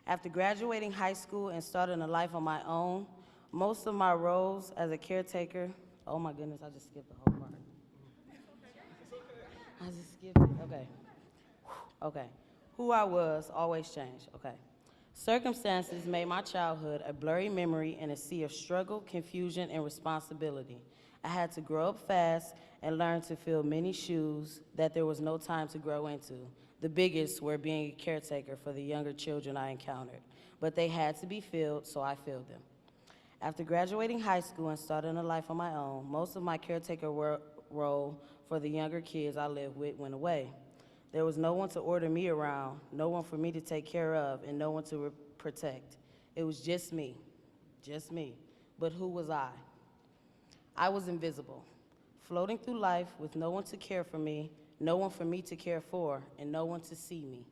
After graduating high school and starting a life on my own, most of my roles as a caretaker, oh my goodness, I just skipped the whole part. I just skipped it, okay. Okay, who I was always changed, okay. Circumstances made my childhood a blurry memory and a sea of struggle, confusion, and responsibility. I had to grow up fast and learn to fill many shoes that there was no time to grow into. The biggest were being a caretaker for the younger children I encountered, but they had to be filled, so I filled them. After graduating high school and starting a life on my own, most of my caretaker role for the younger kids I lived with went away. There was no one to order me around, no one for me to take care of, and no one to protect. It was just me. But who was I? I was invisible, floating through life with no one to care for me, no one for me to care for, and no one to see me.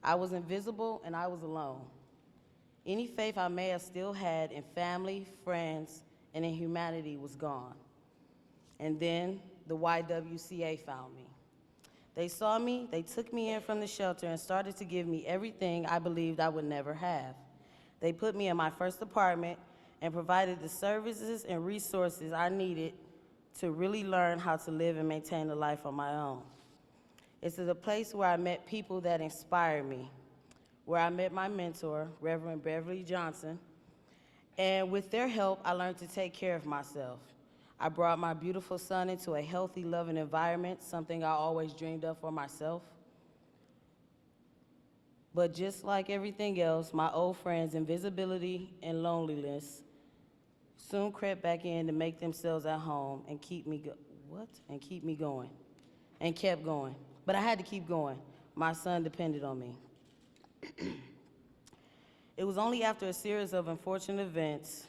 I was invisible and I was alone. Any faith I may have still had in family, friends, and in humanity was gone. And then the YWCA found me. They saw me, they took me in from the shelter and started to give me everything I believed I would never have. They put me in my first apartment and provided the services and resources I needed to really learn how to live and maintain a life on my own. This is a place where I met people that inspired me, where I met my mentor, Reverend Beverly Johnson, and with their help, I learned to take care of myself. I brought my beautiful son into a healthy, loving environment, something I always dreamed of for myself. But just like everything else, my old friends' invisibility and loneliness soon crept back in to make themselves at home and keep me going, and kept going. But I had to keep going. My son depended on me. It was only after a series of unfortunate events,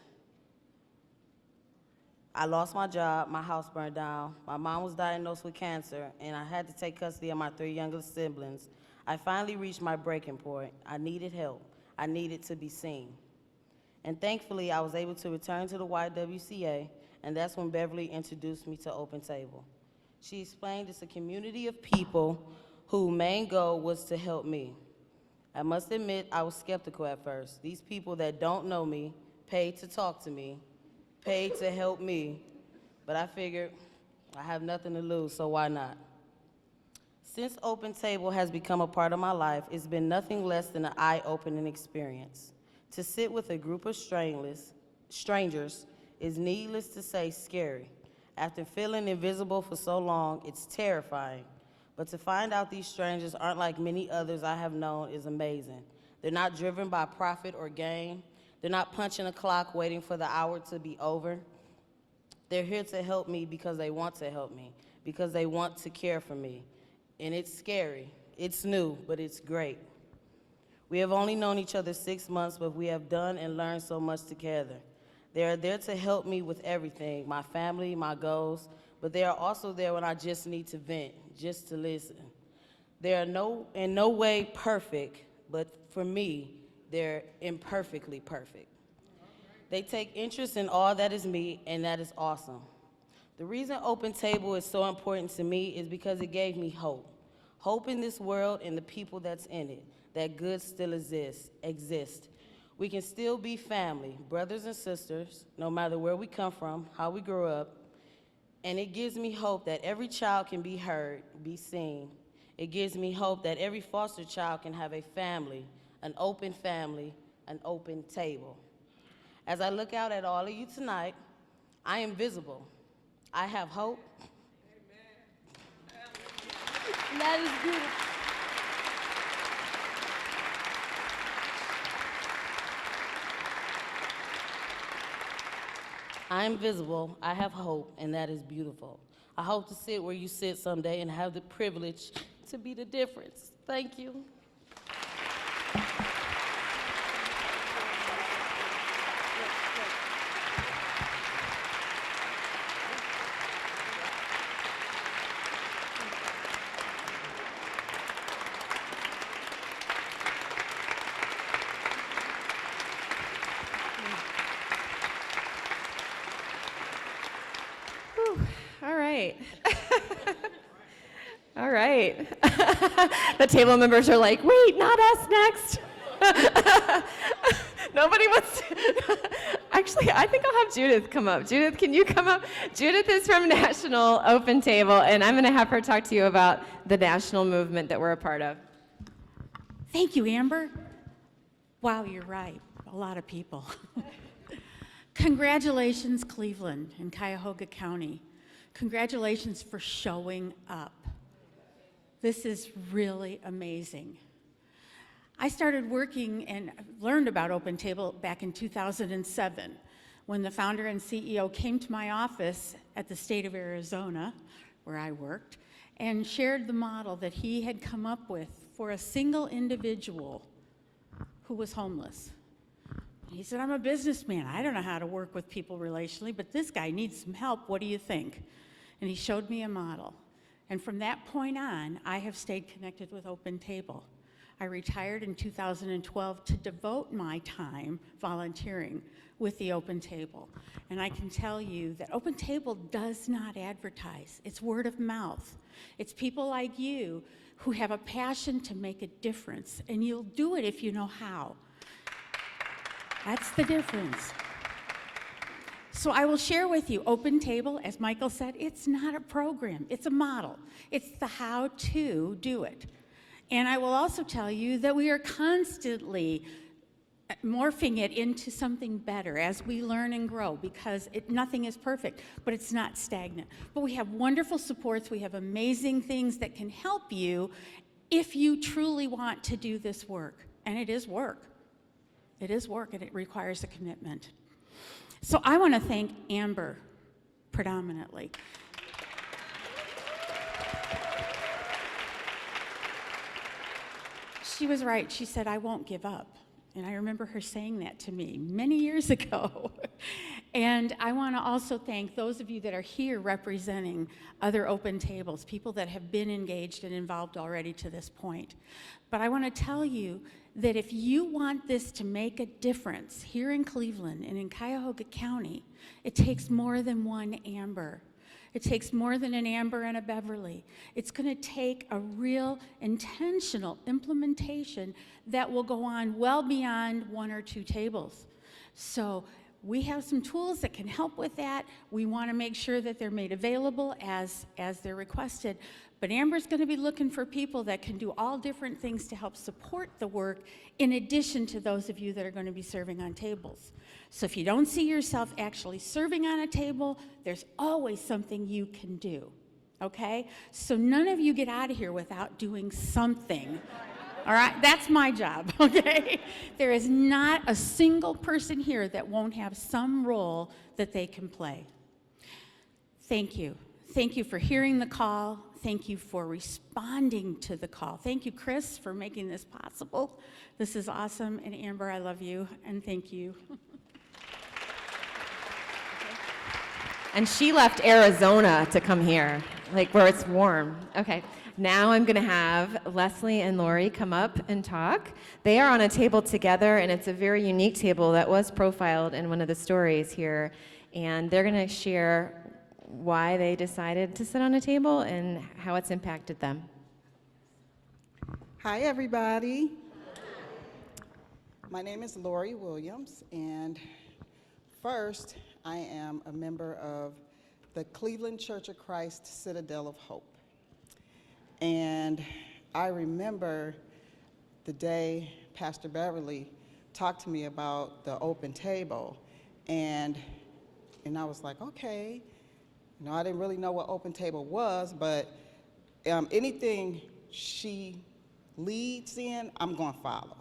I lost my job, my house burned down, my mom was diagnosed with cancer, and I had to take custody of my 3 youngest siblings. I finally reached my breaking point. I needed help. I needed to be seen. And thankfully, I was able to return to the YWCA, and that's when Beverly introduced me to OpenTable. She explained it's a community of people whose main goal was to help me. I must admit, I was skeptical at first. These people that don't know me, paid to talk to me, paid to help me, but I figured I have nothing to lose, so why not? Since OpenTable has become a part of my life, it's been nothing less than an eye-opening experience. To sit with a group of strangers is, needless to say, scary. After feeling invisible for so long, it's terrifying. But to find out these strangers aren't like many others I have known is amazing. They're not driven by profit or gain. They're not punching a clock waiting for the hour to be over. They're here to help me because they want to help me, because they want to care for me. And it's scary. It's new, but it's great. We have only known each other 6 months, but we have done and learned so much together. They are there to help me with everything, my family, my goals, but they are also there when I just need to vent, just to listen. They are in no way perfect, but for me, they're imperfectly perfect. They take interest in all that is me, and that is awesome. The reason OpenTable is so important to me is because it gave me hope. Hope in this world and the people that's in it, that good still exist. We can still be family, brothers and sisters, no matter where we come from, how we grew up. And it gives me hope that every child can be heard, be seen. It gives me hope that every foster child can have a family, an open table. As I look out at all of you tonight, I am visible. I have hope. Amen. And that is beautiful. I am visible, I have hope, and that is beautiful. I hope to sit where you sit someday and have the privilege to be the difference. Thank you. All right. All right. The table members are like, wait, not us next. Nobody wants to. Actually, I think I'll have Judith come up. Judith, can you come up? Judith is from National OpenTable, and I'm going to have her talk to you about the national movement that we're a part of. Thank you, Amber. Wow, you're right. A lot of people. Congratulations, Cleveland and Cuyahoga County. Congratulations for showing up. This is really amazing. I started working and learned about OpenTable back in 2007 when the founder and CEO came to my office at the state of Arizona, where I worked, and shared the model that he had come up with for a single individual who was homeless. He said, I'm a businessman. I don't know how to work with people relationally, but this guy needs some help. What do you think? And he showed me a model. And from that point on, I have stayed connected with OpenTable. I retired in 2012 to devote my time volunteering with the OpenTable. And I can tell you that OpenTable does not advertise. It's word of mouth. It's people like you who have a passion to make a difference, and you'll do it if you know how. That's the difference. So I will share with you, OpenTable, as Michael said, it's not a program, it's a model. It's the how to do it. And I will also tell you that we are constantly morphing it into something better as we learn and grow, because nothing is perfect, but it's not stagnant. But we have wonderful supports, we have amazing things that can help you if you truly want to do this work. And it is work. It is work, and it requires a commitment. So I want to thank Amber predominantly. She was right. She said, I won't give up. And I remember her saying that to me many years ago. And I want to also thank those of you that are here representing other open tables, people that have been engaged and involved already to this point. But I want to tell you that if you want this to make a difference here in Cleveland and in Cuyahoga County, it takes more than one Amber. It takes more than an Amber and a Beverly. It's going to take a real intentional implementation that will go on well beyond 1 or 2 tables. So we have some tools that can help with that. We want to make sure that they're made available as they're requested. But Amber's going to be looking for people that can do all different things to help support the work, in addition to those of you that are going to be serving on tables. So if you don't see yourself actually serving on a table, there's always something you can do, okay? So none of you get out of here without doing something. All right, that's my job, okay? There is not a single person here that won't have some role that they can play. Thank you. Thank you for hearing the call. Thank you for responding to the call. Thank you, Chris, for making this possible. This is awesome. And Amber, I love you, and thank you. And she left Arizona to come here, like where it's warm. Okay, now I'm gonna have Leslie and Lori come up and talk. They are on a table together, and it's a very unique table that was profiled in one of the stories here. And they're gonna share why they decided to sit on a table and how it's impacted them. Hi, everybody. My name is Lori Williams, and first, I am a member of the Cleveland Church of Christ Citadel of Hope. And I remember the day Pastor Beverly talked to me about the open table, and I was like, okay. You know, I didn't really know what OpenTable was, but anything she leads in, I'm going to follow.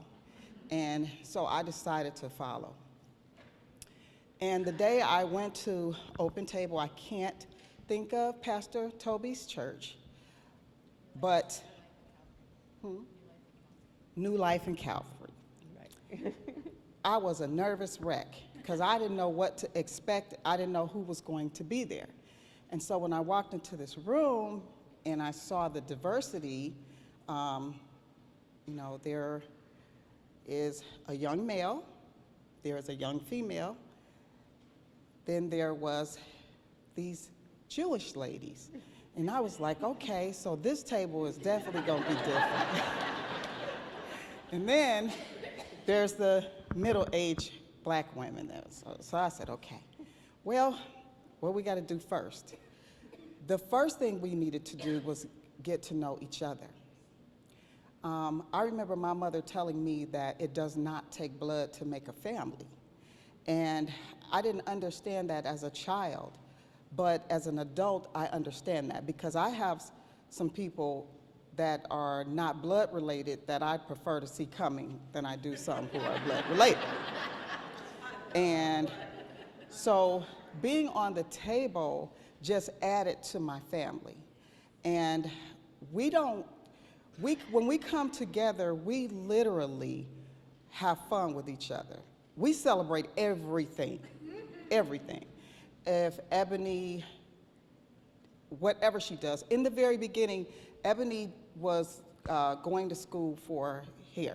And so I decided to follow. And the day I went to OpenTable, I can't think of Pastor Toby's church, but New Life in Calvary. Right. I was a nervous wreck because I didn't know what to expect. I didn't know who was going to be there. And so when I walked into this room and I saw the diversity, you know, there is a young male, there is a young female, then there was these Jewish ladies. And I was like, okay, so this table is definitely gonna be different. And then there's the middle-aged black women there. So I said, okay, well, what we got to do first? The first thing we needed to do was get to know each other. I remember my mother telling me that it does not take blood to make a family. And I didn't understand that as a child, but as an adult, I understand that because I have some people that are not blood related that I prefer to see coming than I do some who are blood related. And so being on the table just added to my family. And when we come together, we literally have fun with each other. We celebrate everything, everything. If Ebony, whatever she does, in the very beginning, Ebony was going to school for hair.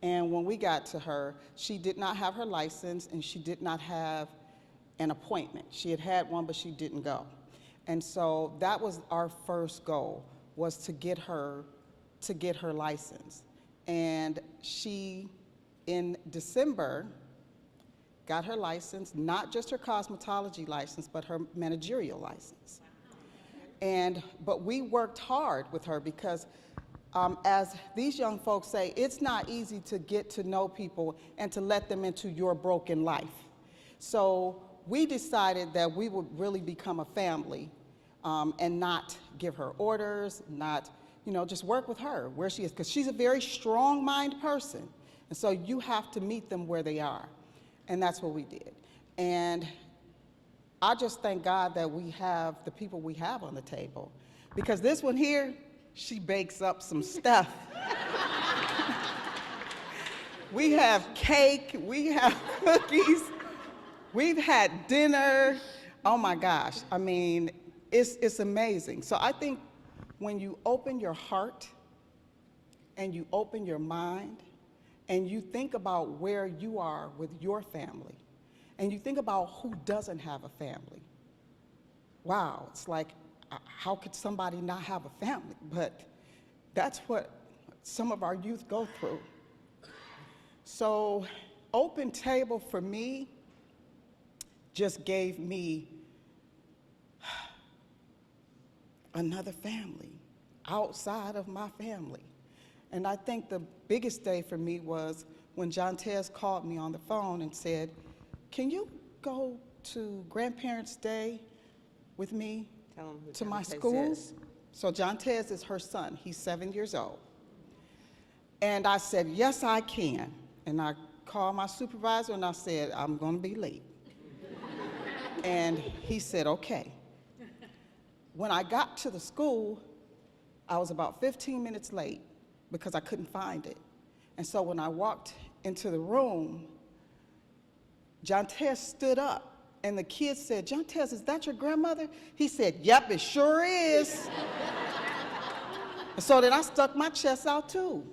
And when we got to her, she did not have her license and she did not have an appointment. She had had one, but she didn't go. And so that was our first goal, was to get her license. And she, in December, got her license, not just her cosmetology license, but her managerial license. But we worked hard with her because as these young folks say, it's not easy to get to know people and to let them into your broken life. So we decided that we would really become a family and not give her orders, not, just work with her where she is, because she's a very strong-minded person. And so you have to meet them where they are. And that's what we did. And I just thank God that we have the people we have on the table. Because this one here, she bakes up some stuff. We have cake, we have cookies, we've had dinner. Oh my gosh, I mean, it's amazing. So I think when you open your heart and you open your mind and you think about where you are with your family and you think about who doesn't have a family, wow, it's like, how could somebody not have a family? But that's what some of our youth go through. So OpenTable for me just gave me another family outside of my family. And I think the biggest day for me was when John Tez called me on the phone and said, can you go to Grandparents' Day with me to my school? So John Tez is her son. He's 7 years old. And I said, yes, I can. And I called my supervisor and I said, I'm going to be late. And he said, okay. When I got to the school, I was about 15 minutes late because I couldn't find it. And so when I walked into the room, John Tez stood up and the kids said, John Tez, is that your grandmother? He said, yep, it sure is. And so then I stuck my chest out too,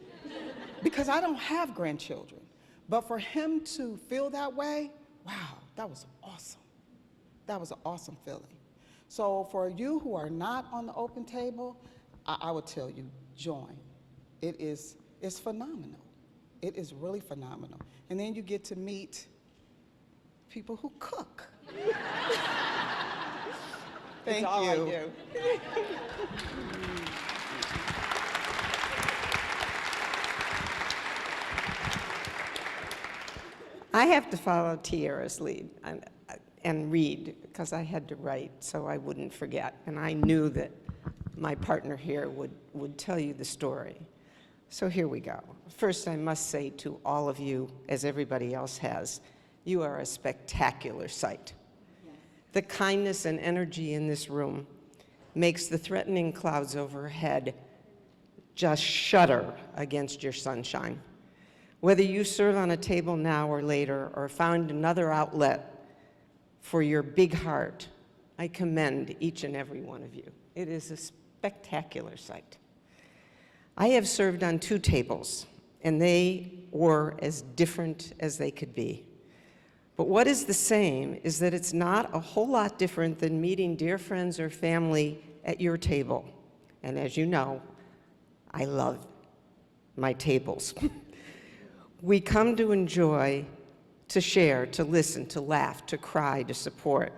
because I don't have grandchildren. But for him to feel that way, wow, that was awesome. That was an awesome feeling. So for you who are not on the OpenTable, I would tell you, join. It's phenomenal. It is really phenomenal. And then you get to meet people who cook. Thank you. All I do. I have to follow Tiara's lead and read because I had to write so I wouldn't forget. And I knew that my partner here would tell you the story. So here we go. First, I must say to all of you, as everybody else has, you are a spectacular sight. Yes. The kindness and energy in this room makes the threatening clouds overhead just shudder against your sunshine. Whether you serve on a table now or later or found another outlet for your big heart, I commend each and every one of you. It is a spectacular sight. I have served on 2 tables, and they were as different as they could be. But what is the same is that it's not a whole lot different than meeting dear friends or family at your table. And as you know, I love my tables. We come to enjoy, to share, to listen, to laugh, to cry, to support.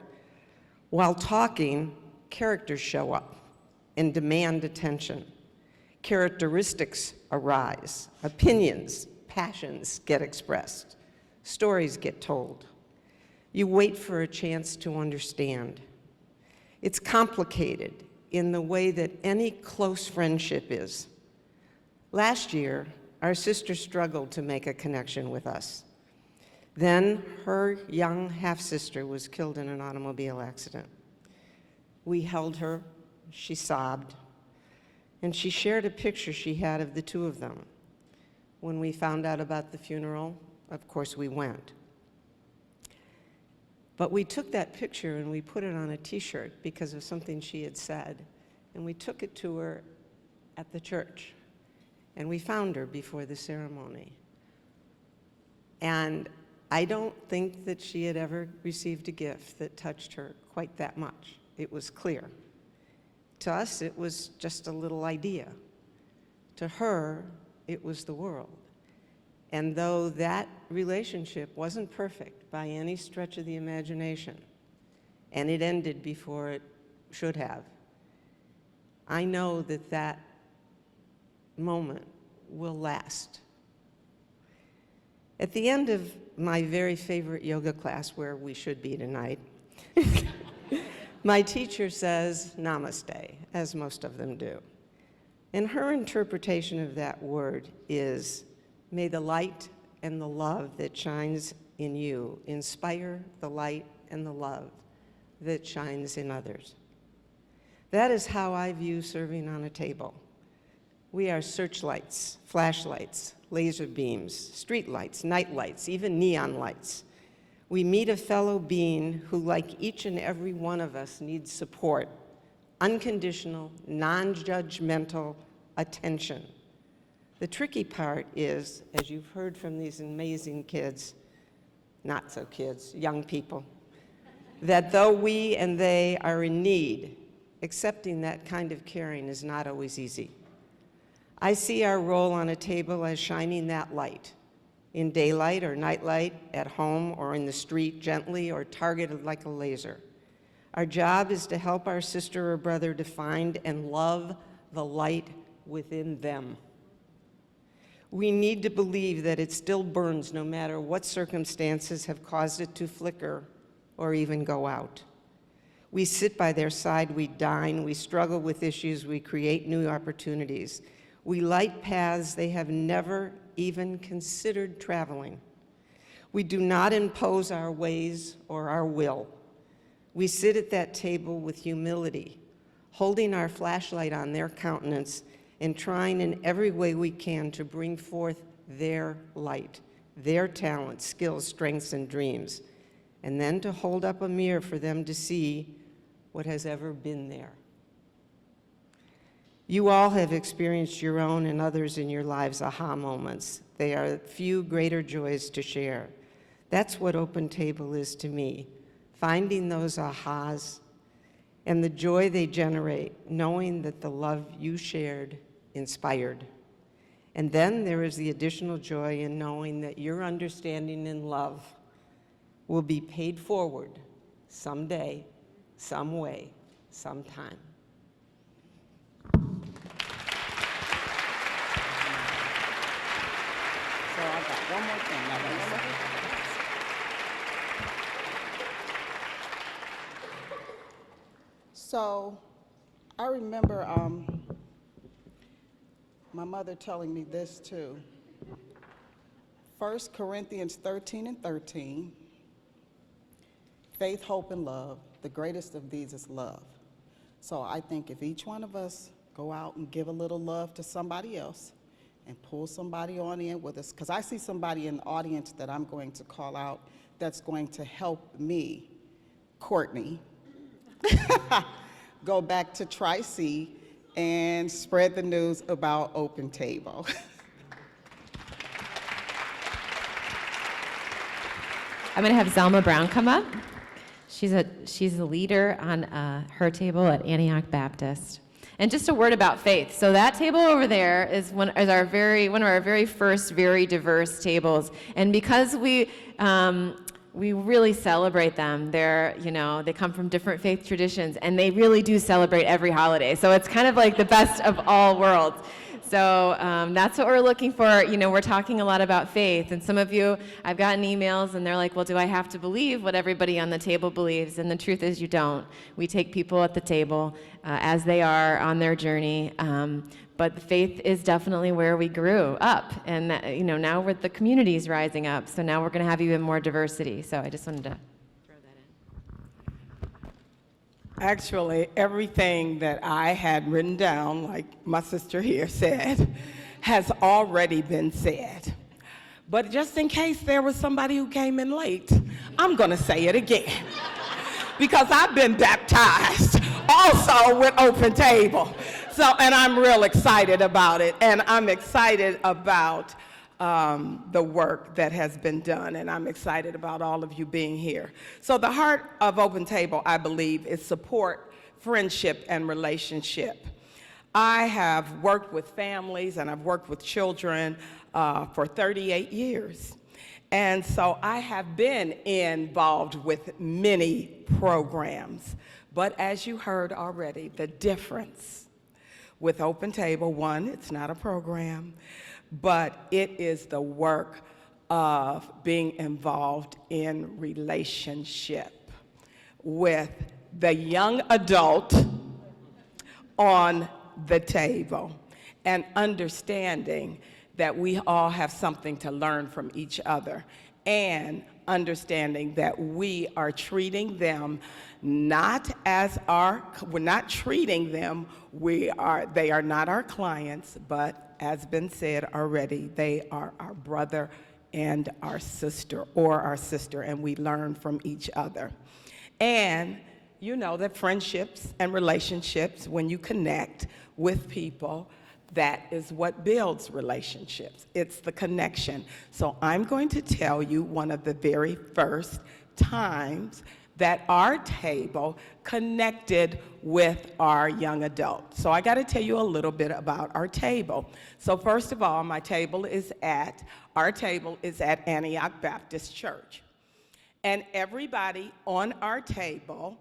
While talking, characters show up and demand attention. Characteristics arise, opinions, passions get expressed, stories get told. You wait for a chance to understand. It's complicated in the way that any close friendship is. Last year, our sister struggled to make a connection with us. Then her young half-sister was killed in an automobile accident. We held her, she sobbed, and she shared a picture she had of the 2 of them. When we found out about the funeral, of course we went. But we took that picture and we put it on a t-shirt because of something she had said, and we took it to her at the church. And we found her before the ceremony. And I don't think that she had ever received a gift that touched her quite that much. It was clear. To us, it was just a little idea. To her, it was the world. And though that relationship wasn't perfect by any stretch of the imagination, and it ended before it should have. I know that that moment will last. At the end of my very favorite yoga class, where we should be tonight, my teacher says namaste, as most of them do. And her interpretation of that word is, may the light and the love that shines in you inspire the light and the love that shines in others. That is how I view serving on a table. We are searchlights, flashlights, laser beams, street lights, night lights, even neon lights. We meet a fellow being who, like each and every one of us, needs support, unconditional, non-judgmental attention. The tricky part is, as you've heard from these amazing kids, not so kids, young people, that though we and they are in need, accepting that kind of caring is not always easy. I see our role on a table as shining that light, in daylight or nightlight, at home or in the street, gently or targeted like a laser. Our job is to help our sister or brother to find and love the light within them. We need to believe that it still burns no matter what circumstances have caused it to flicker or even go out. We sit by their side, we dine, we struggle with issues, we create new opportunities. We light paths they have never even considered traveling. We do not impose our ways or our will. We sit at that table with humility, holding our flashlight on their countenance and trying in every way we can to bring forth their light, their talents, skills, strengths, and dreams, and then to hold up a mirror for them to see what has ever been there. You all have experienced your own and others in your lives aha moments. They are few greater joys to share. That's what OpenTable is to me, finding those ahas and the joy they generate, knowing that the love you shared inspired. And then there is the additional joy in knowing that your understanding and love will be paid forward someday, some way, sometime. So I got one more thing. So I remember my mother telling me this too. 1 Corinthians 13:13, faith, hope, and love. The greatest of these is love. So I think if each one of us go out and give a little love to somebody else and pull somebody on in with us, because I see somebody in the audience that I'm going to call out that's going to help me, Courtney, go back to Tri-C and spread the news about OpenTable. I'm going to have Zelma Brown come up. She's a leader on her table at Antioch Baptist. And just a word about faith. So that table over there is one of our very first very diverse tables. And because we really celebrate them. They come from different faith traditions, and they really do celebrate every holiday. So it's kind of like the best of all worlds. So that's what we're looking for. We're talking a lot about faith, and some of you, I've gotten emails, and they're like, well, do I have to believe what everybody on the table believes? And the truth is you don't. We take people at the table as they are on their journey. But faith is definitely where we grew up, and now the community's rising up. So now we're going to have even more diversity. So I just wanted to throw that in. Actually, everything that I had written down, like my sister here said, has already been said. But just in case there was somebody who came in late, I'm going to say it again. Because I've been baptized also with OpenTable. And I'm real excited about it. And I'm excited about the work that has been done, and I'm excited about all of you being here. So the heart of OpenTable, I believe, is support, friendship, and relationship. I have worked with families and I've worked with children for 38 years. And so I have been involved with many programs. But as you heard already, the difference with OpenTable, one, it's not a program, but it is the work of being involved in relationship with the young adult on the table and understanding that we all have something to learn from each other and understanding that we are treating them we're not treating them, they are not our clients, but as been said already, they are our brother and our sister, and we learn from each other. And you know that friendships and relationships, when you connect with people, that is what builds relationships. It's the connection. So I'm going to tell you one of the very first times that our table connected with our young adults. So I got to tell you a little bit about our table. So first of all, our table is at Antioch Baptist Church. And everybody on our table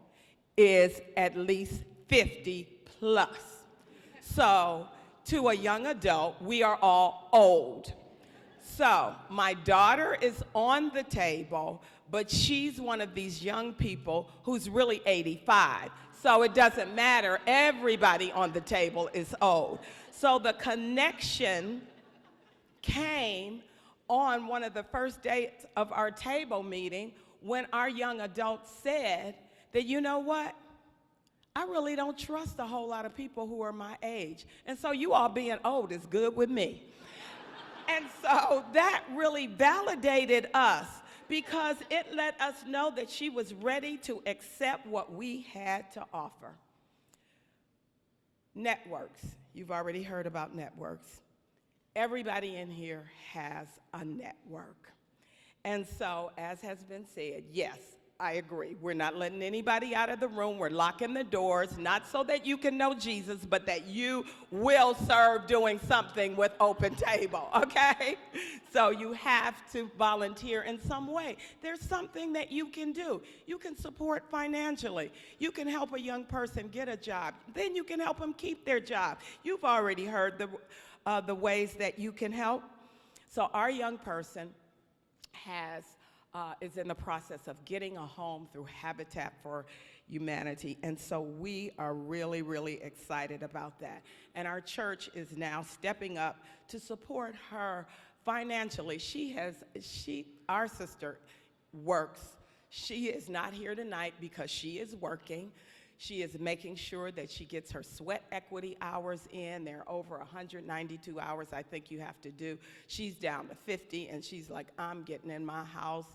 is at least 50 plus. So to a young adult, we are all old. So my daughter is on the table, but she's one of these young people who's really 85. So it doesn't matter, everybody on the table is old. So the connection came on one of the first days of our table meeting when our young adults said that, you know what? I really don't trust a whole lot of people who are my age. And so you all being old is good with me. And so that really validated us because it let us know that she was ready to accept what we had to offer. Networks. You've already heard about networks. Everybody in here has a network. And so, as has been said, yes, I agree. We're not letting anybody out of the room. We're locking the doors, not so that you can know Jesus, but that you will serve doing something with OpenTable, okay? So you have to volunteer in some way. There's something that you can do. You can support financially. You can help a young person get a job. Then you can help them keep their job. You've already heard the ways that you can help. So our young person is in the process of getting a home through Habitat for Humanity. And so we are really, really excited about that. And our church is now stepping up to support her financially. Our sister works. She is not here tonight because she is working. She is making sure that she gets her sweat equity hours in. There are over 192 hours I think you have to do. She's down to 50, and she's like, I'm getting in my house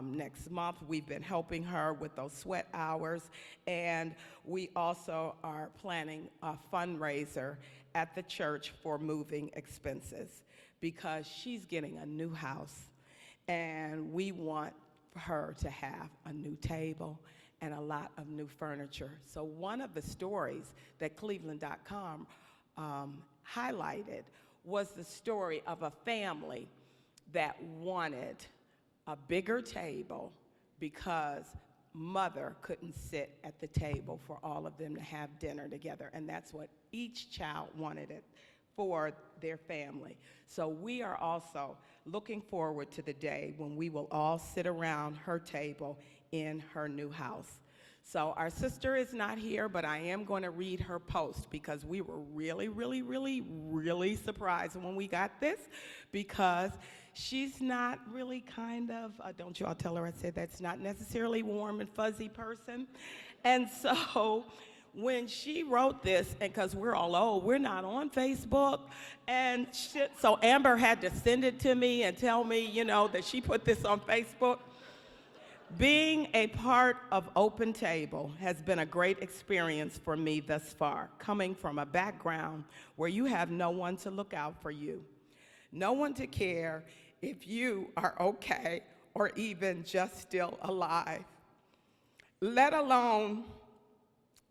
next month. We've been helping her with those sweat hours, and we also are planning a fundraiser at the church for moving expenses because she's getting a new house, and we want her to have a new table and a lot of new furniture. So one of the stories that cleveland.com highlighted was the story of a family that wanted a bigger table because mother couldn't sit at the table for all of them to have dinner together. And that's what each child wanted it for their family. So we are also looking forward to the day when we will all sit around her table in her new house. So our sister is not here, but I am going to read her post because we were really, really, really, really surprised when we got this because she's not really don't you all tell her I said that's not necessarily warm and fuzzy person. And so when she wrote this, and because we're all old, we're not on Facebook, and shit, so Amber had to send it to me and tell me, that she put this on Facebook. Being a part of OpenTable has been a great experience for me thus far, coming from a background where you have no one to look out for you, no one to care if you are okay or even just still alive, let alone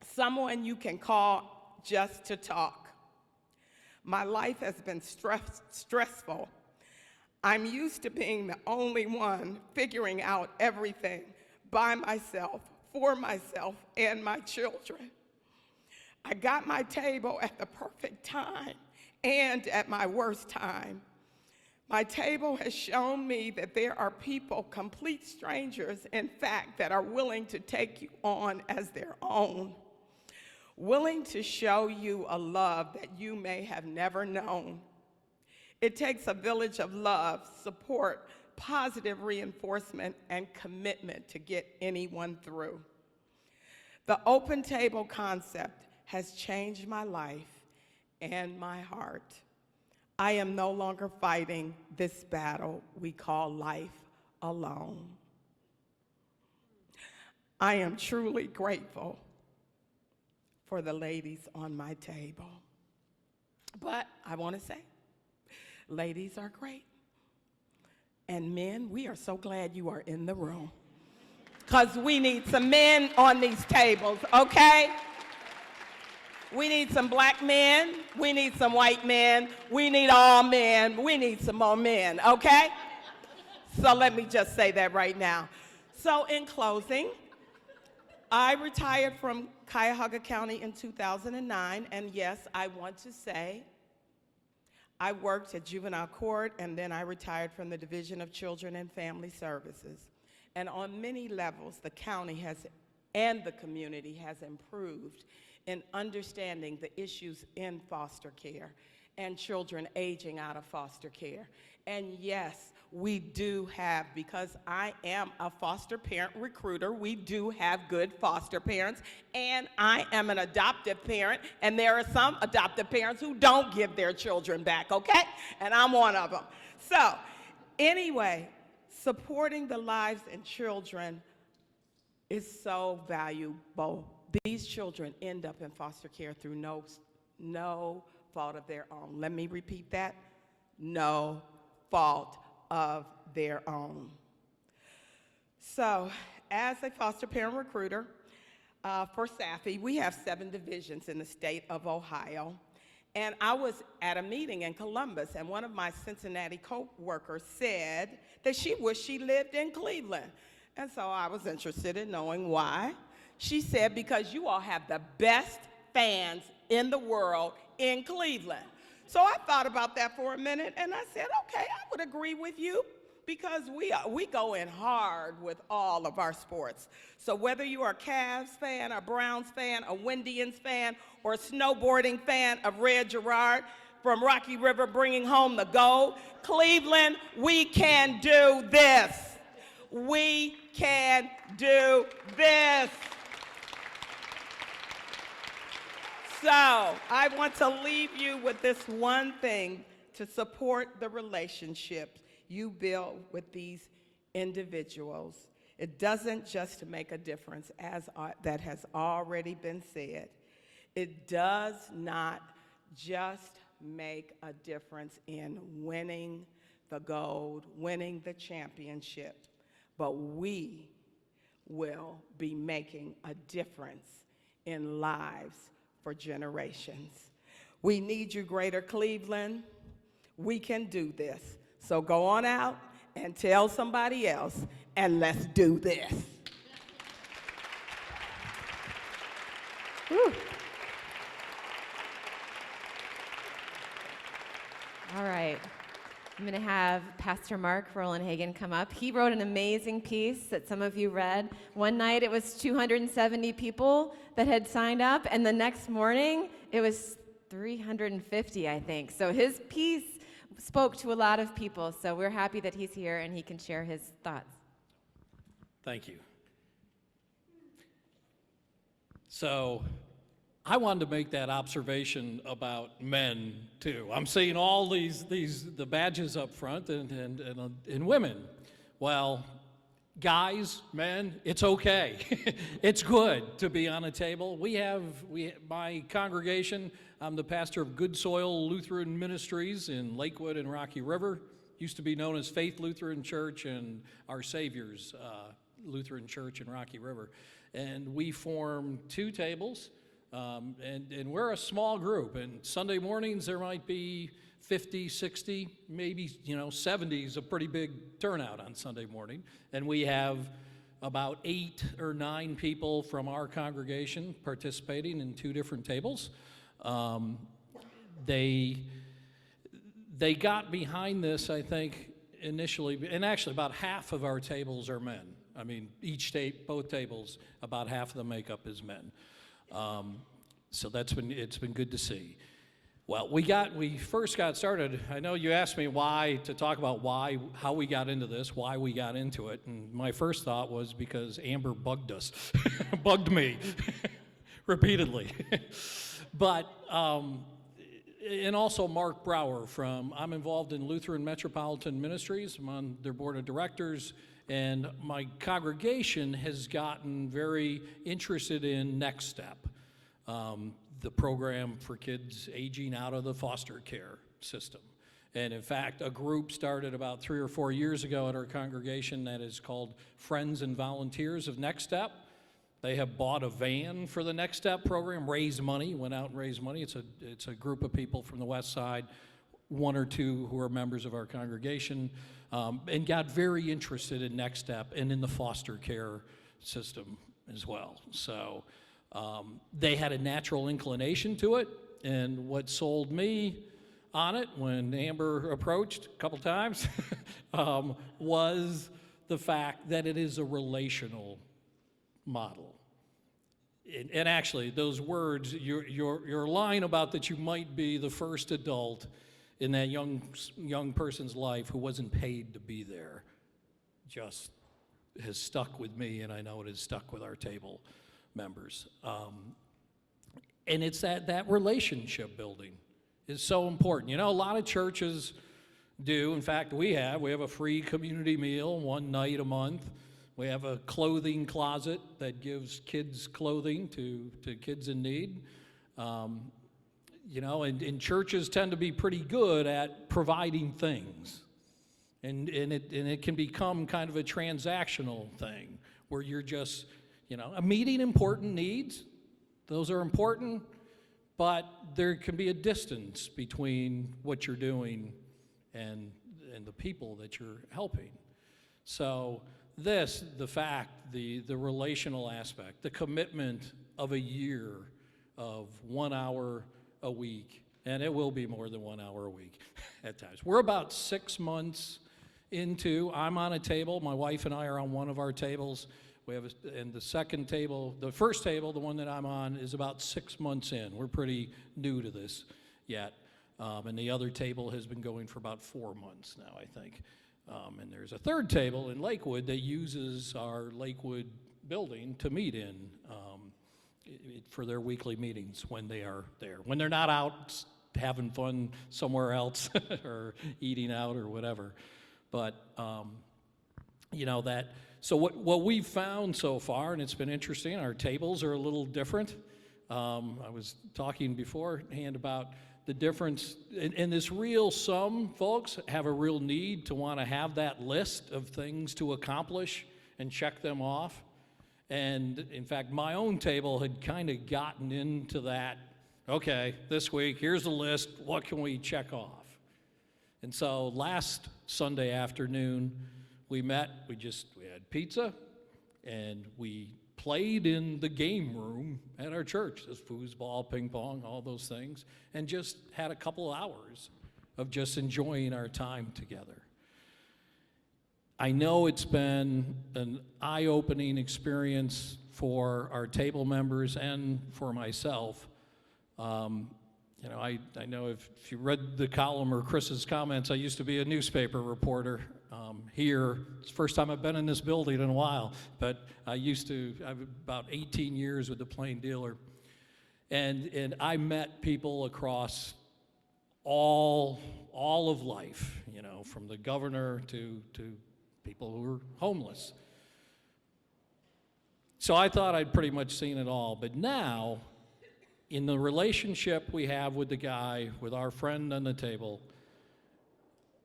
someone you can call just to talk. My life has been stressful. I'm used to being the only one figuring out everything by myself, for myself, and my children. I got my table at the perfect time and at my worst time. My table has shown me that there are people, complete strangers, in fact, that are willing to take you on as their own, willing to show you a love that you may have never known. It takes a village of love, support, positive reinforcement, and commitment to get anyone through. The OpenTable concept has changed my life and my heart. I am no longer fighting this battle we call life alone. I am truly grateful for the ladies on my table. But I want to say, ladies are great. And men, we are so glad you are in the room, because we need some men on these tables, okay? We need some black men, we need some white men, we need all men, we need some more men, okay? So let me just say that right now. So in closing, I retired from Cuyahoga County in 2009, and yes, I want to say I worked at juvenile court, and then I retired from the Division of Children and Family Services. And on many levels, the county has, and the community has improved in understanding the issues in foster care and children aging out of foster care. And yes, we do have, because I am a foster parent recruiter, we do have good foster parents, and I am an adoptive parent, and there are some adoptive parents who don't give their children back, okay? And I'm one of them. So, anyway, supporting the lives and children is so valuable. These children end up in foster care through no fault of their own. Let me repeat that. No fault of their own. So, as a foster parent recruiter for SAFI, we have 7 divisions in the state of Ohio. And I was at a meeting in Columbus, and one of my Cincinnati co-workers said that she wished she lived in Cleveland. And so I was interested in knowing why. She said, because you all have the best fans in the world in Cleveland. So I thought about that for a minute, and I said, okay, I would agree with you, because we go in hard with all of our sports. So whether you are a Cavs fan, a Browns fan, a Windians fan, or a snowboarding fan of Red Gerard from Rocky River bringing home the gold, Cleveland, we can do this. We can do this. So I want to leave you with this one thing to support the relationships you build with these individuals. It doesn't just make a difference, as that has already been said. It does not just make a difference in winning the gold, winning the championship, but we will be making a difference in lives for generations. We need you, Greater Cleveland. We can do this. So go on out and tell somebody else, and let's do this. Whew. All right. I'm going to have Pastor Mark Rolandhagen come up. He wrote an amazing piece that some of you read. One night it was 270 people that had signed up, and the next morning it was 350, I think. So his piece spoke to a lot of people, so we're happy that he's here and he can share his thoughts. Thank you. So I wanted to make that observation about men too. I'm seeing all the badges up front and women. Well, guys, men, it's okay. It's good to be on a table. My congregation, I'm the pastor of Good Soil Lutheran Ministries in Lakewood and Rocky River. Used to be known as Faith Lutheran Church and Our Savior's Lutheran Church in Rocky River. And we form 2 tables And we're a small group, and Sunday mornings there might be 50, 60, maybe 70 is a pretty big turnout on Sunday morning. And we have about 8 or 9 people from our congregation participating in 2 different tables. They got behind this, I think, initially, and actually about half of our tables are men. I mean, both tables, about half of the makeup is men. So it's been good to see. Well, we first got started. I know you asked me to talk about how we got into this, why we got into it, and my first thought was because Amber bugged us, bugged me repeatedly. But, and also Mark Brower I'm involved in Lutheran Metropolitan Ministries. I'm on their board of directors, and my congregation has gotten very interested in Next Step, the program for kids aging out of the foster care system. And in fact, a group started about 3 or 4 years ago at our congregation that is called Friends and Volunteers of Next Step. They have bought a van for the Next Step program, went out and raised money. It's a group of people from the West Side, 1 or 2 who are members of our congregation, and got very interested in Next Step and in the foster care system as well. So they had a natural inclination to it, and what sold me on it when Amber approached a couple times was the fact that it is a relational model. And actually, those words, your line about that you might be the first adult in that young person's life who wasn't paid to be there, just has stuck with me, and I know it has stuck with our table members. And it's that relationship building is so important. A lot of churches do. In fact, we have a free community meal 1 night a month. We have a clothing closet that gives kids clothing to kids in need. And churches tend to be pretty good at providing things. And it can become kind of a transactional thing where you're just, meeting important needs. Those are important, but there can be a distance between what you're doing and the people that you're helping. So the relational aspect, the commitment of a year of 1 hour a week, and it will be more than 1 hour a week at times. We're about 6 months into, I'm on a table, my wife and I are on one of our tables. And the second table, the first table, the one that I'm on, is about 6 months in. We're pretty new to this yet. And the other table has been going for about 4 months now, I think. And there's a third table in Lakewood that uses our Lakewood building to meet in for their weekly meetings when they are there. When they're not out having fun somewhere else or eating out or whatever. But, so what we've found so far, and it's been interesting, our tables are a little different. I was talking beforehand about the difference, and this some folks have a real need to want to have that list of things to accomplish and check them off. And in fact, my own table had kind of gotten into that, okay, this week, here's the list, what can we check off? And so last Sunday afternoon, we met, we had pizza, and we played in the game room at our church. There's foosball, ping pong, all those things, and just had a couple hours of just enjoying our time together. I know it's been an eye-opening experience for our table members and for myself. I know if you read the column or Chris's comments, I used to be a newspaper reporter here. It's the first time I've been in this building in a while, but I've about 18 years with the Plain Dealer. And I met people across all of life, from the governor to people who are homeless. So I thought I'd pretty much seen it all, but now, in the relationship we have with with our friend on the table,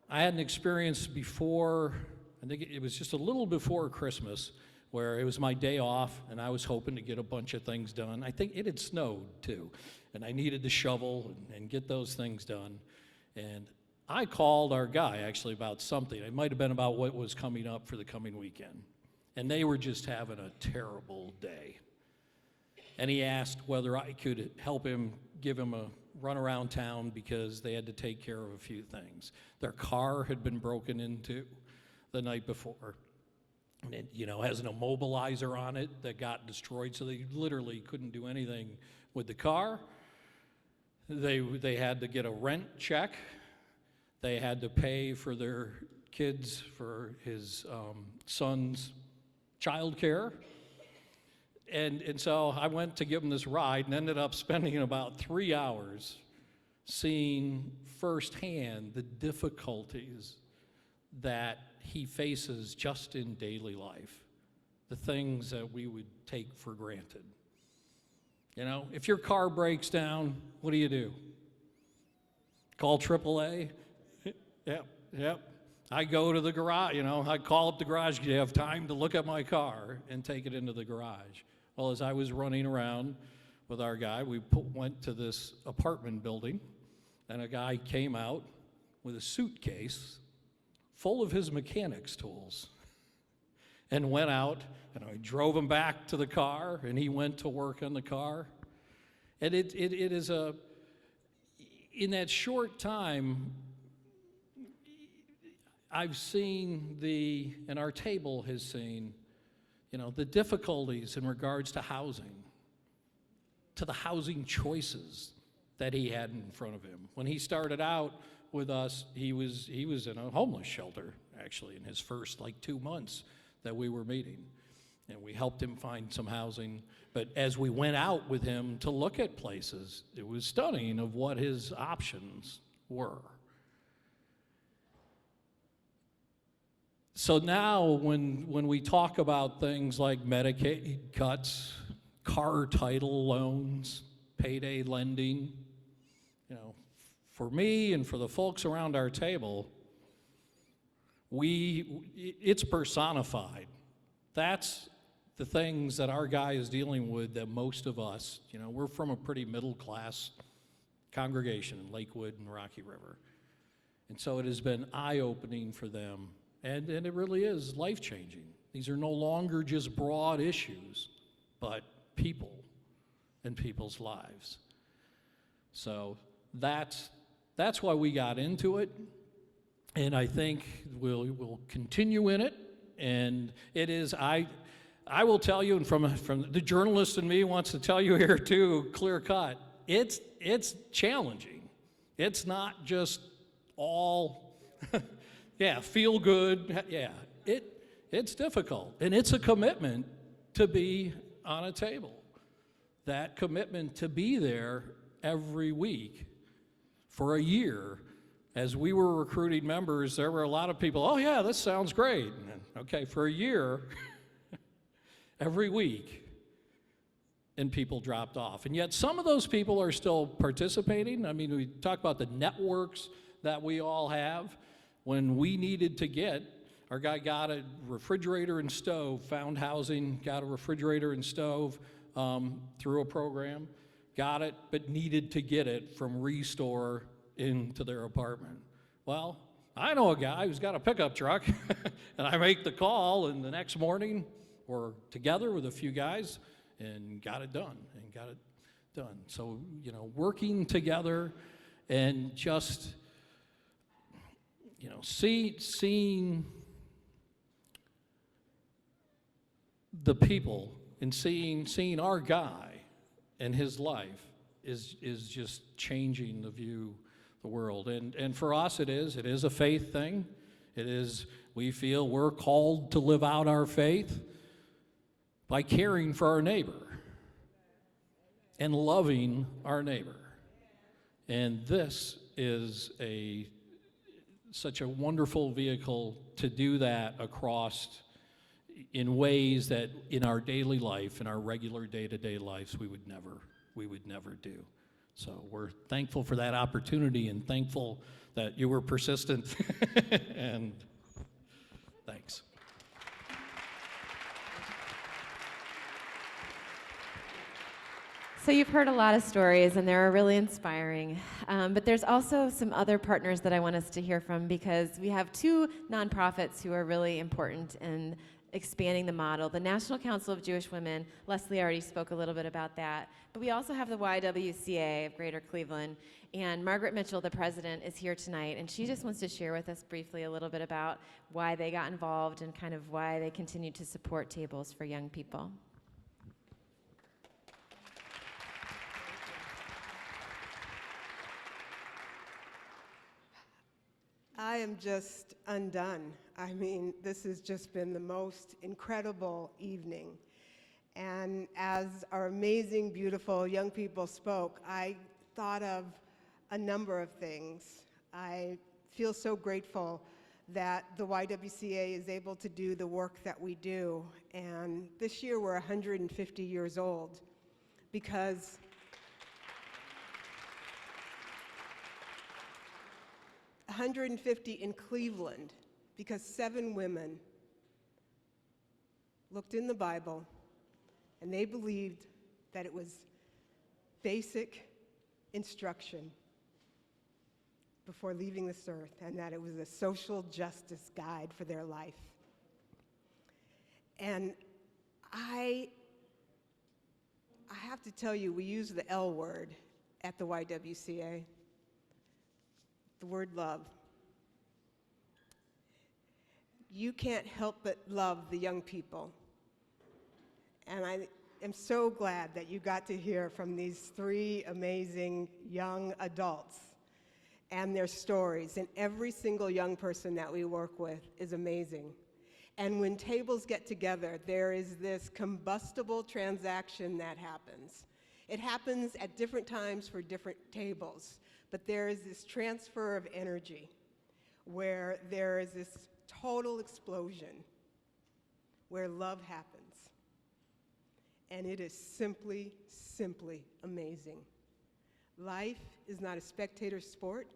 I had an experience before, I think it was just a little before Christmas, where it was my day off, and I was hoping to get a bunch of things done. I think it had snowed, too, and I needed to shovel and get those things done. And I called our guy, actually, about something. It might have been about what was coming up for the coming weekend. And they were just having a terrible day. And he asked whether I could help him, give him a run around town because they had to take care of a few things. Their car had been broken into the night before. And it, has an immobilizer on it that got destroyed, so they literally couldn't do anything with the car. They had to get a rent check. They had to pay for their kids, for his son's child care. And so I went to give him this ride and ended up spending about 3 hours seeing firsthand the difficulties that he faces just in daily life, the things that we would take for granted. If your car breaks down, what do? Call AAA? Yep. I go to the garage, I call up the garage, do you have time to look at my car, and take it into the garage. Well, as I was running around with our guy, we went to this apartment building, and a guy came out with a suitcase full of his mechanics tools and went out, and I drove him back to the car, and he went to work on the car. And it is in that short time, I've seen and our table has seen, the difficulties in regards to housing, to the housing choices that he had in front of him. When he started out with us, he was in a homeless shelter, actually, in his first 2 months that we were meeting. And we helped him find some housing. But as we went out with him to look at places, it was stunning of what his options were. So now when we talk about things like Medicaid cuts, car title loans, payday lending, for me and for the folks around our table, it's personified. That's the things that our guy is dealing with that most of us, we're from a pretty middle class congregation in Lakewood and Rocky River. And so it has been eye-opening for them. And it really is life-changing. These are no longer just broad issues, but people and people's lives. So that's why we got into it, and I think we'll continue in it. And it is, I will tell you, and from the journalist in me wants to tell you here too, clear cut, it's challenging. It's not just all feel good. Yeah, it's difficult, and it's a commitment to be on a table. That commitment to be there every week for a year. As we were recruiting members, there were a lot of people, oh yeah, this sounds great. And, okay, for a year, every week, and people dropped off. And yet some of those people are still participating. I mean, we talk about the networks that we all have. When we needed to our guy got a refrigerator and stove, found housing, got a refrigerator and stove through a program, got it, but needed to get it from Restore into their apartment. Well, I know a guy who's got a pickup truck, and I make the call, and the next morning we're together with a few guys and got it done. So, working together and just, seeing the people and seeing our guy and his life is just changing the view the world. And for us, it is a faith thing. We feel we're called to live out our faith by caring for our neighbor and loving our neighbor. And this is such a wonderful vehicle to do that across in ways that in our daily life, in our regular day-to-day lives, we would never do. So we're thankful for that opportunity and thankful that you were persistent. And thanks. So you've heard a lot of stories, and they're really inspiring. But there's also some other partners that I want us to hear from, because we have two nonprofits who are really important in expanding the model. The National Council of Jewish Women, Leslie already spoke a little bit about that, but we also have the YWCA of Greater Cleveland, and Margaret Mitchell, the president, is here tonight, and she just wants to share with us briefly a little bit about why they got involved and kind of why they continue to support tables for young people. I am just undone. I mean, this has just been the most incredible evening. And as our amazing, beautiful young people spoke, I thought of a number of things. I feel so grateful that the YWCA is able to do the work that we do. And this year we're 150 years old, because 150 in Cleveland, because 7 women looked in the Bible and they believed that it was basic instruction before leaving this earth, and that it was a social justice guide for their life. And I have to tell you, we use the L word at the YWCA. The word love. You can't help but love the young people. And I am so glad that you got to hear from these 3 amazing young adults and their stories. And every single young person that we work with is amazing. And when tables get together, there is this combustible transaction that happens. It happens at different times for different tables. But there is this transfer of energy where there is this total explosion where love happens. And it is simply, simply amazing. Life is not a spectator sport,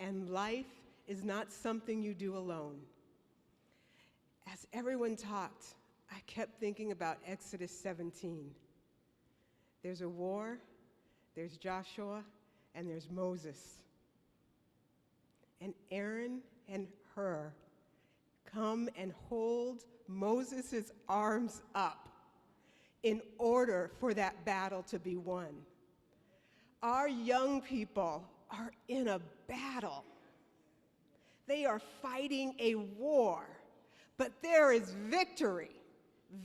and life is not something you do alone. As everyone talked, I kept thinking about Exodus 17. There's a war, there's Joshua, and there's Moses. And Aaron and Hur come and hold Moses' arms up in order for that battle to be won. Our young people are in a battle. They are fighting a war, but there is victory,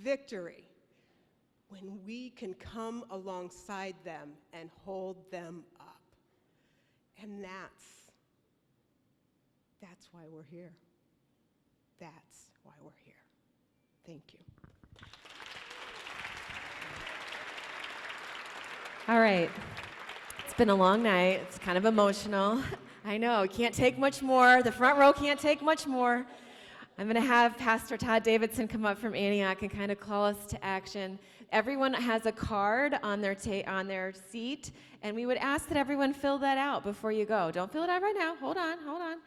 victory, when we can come alongside them and hold them up. And that's why we're here. That's why we're here. Thank you. All right. It's been a long night. It's kind of emotional. I know, can't take much more. The front row can't take much more. I'm going to have Pastor Todd Davidson come up from Antioch and kind of call us to action. Everyone has a card on their seat, and we would ask that everyone fill that out before you go. Don't fill it out right now. Hold on.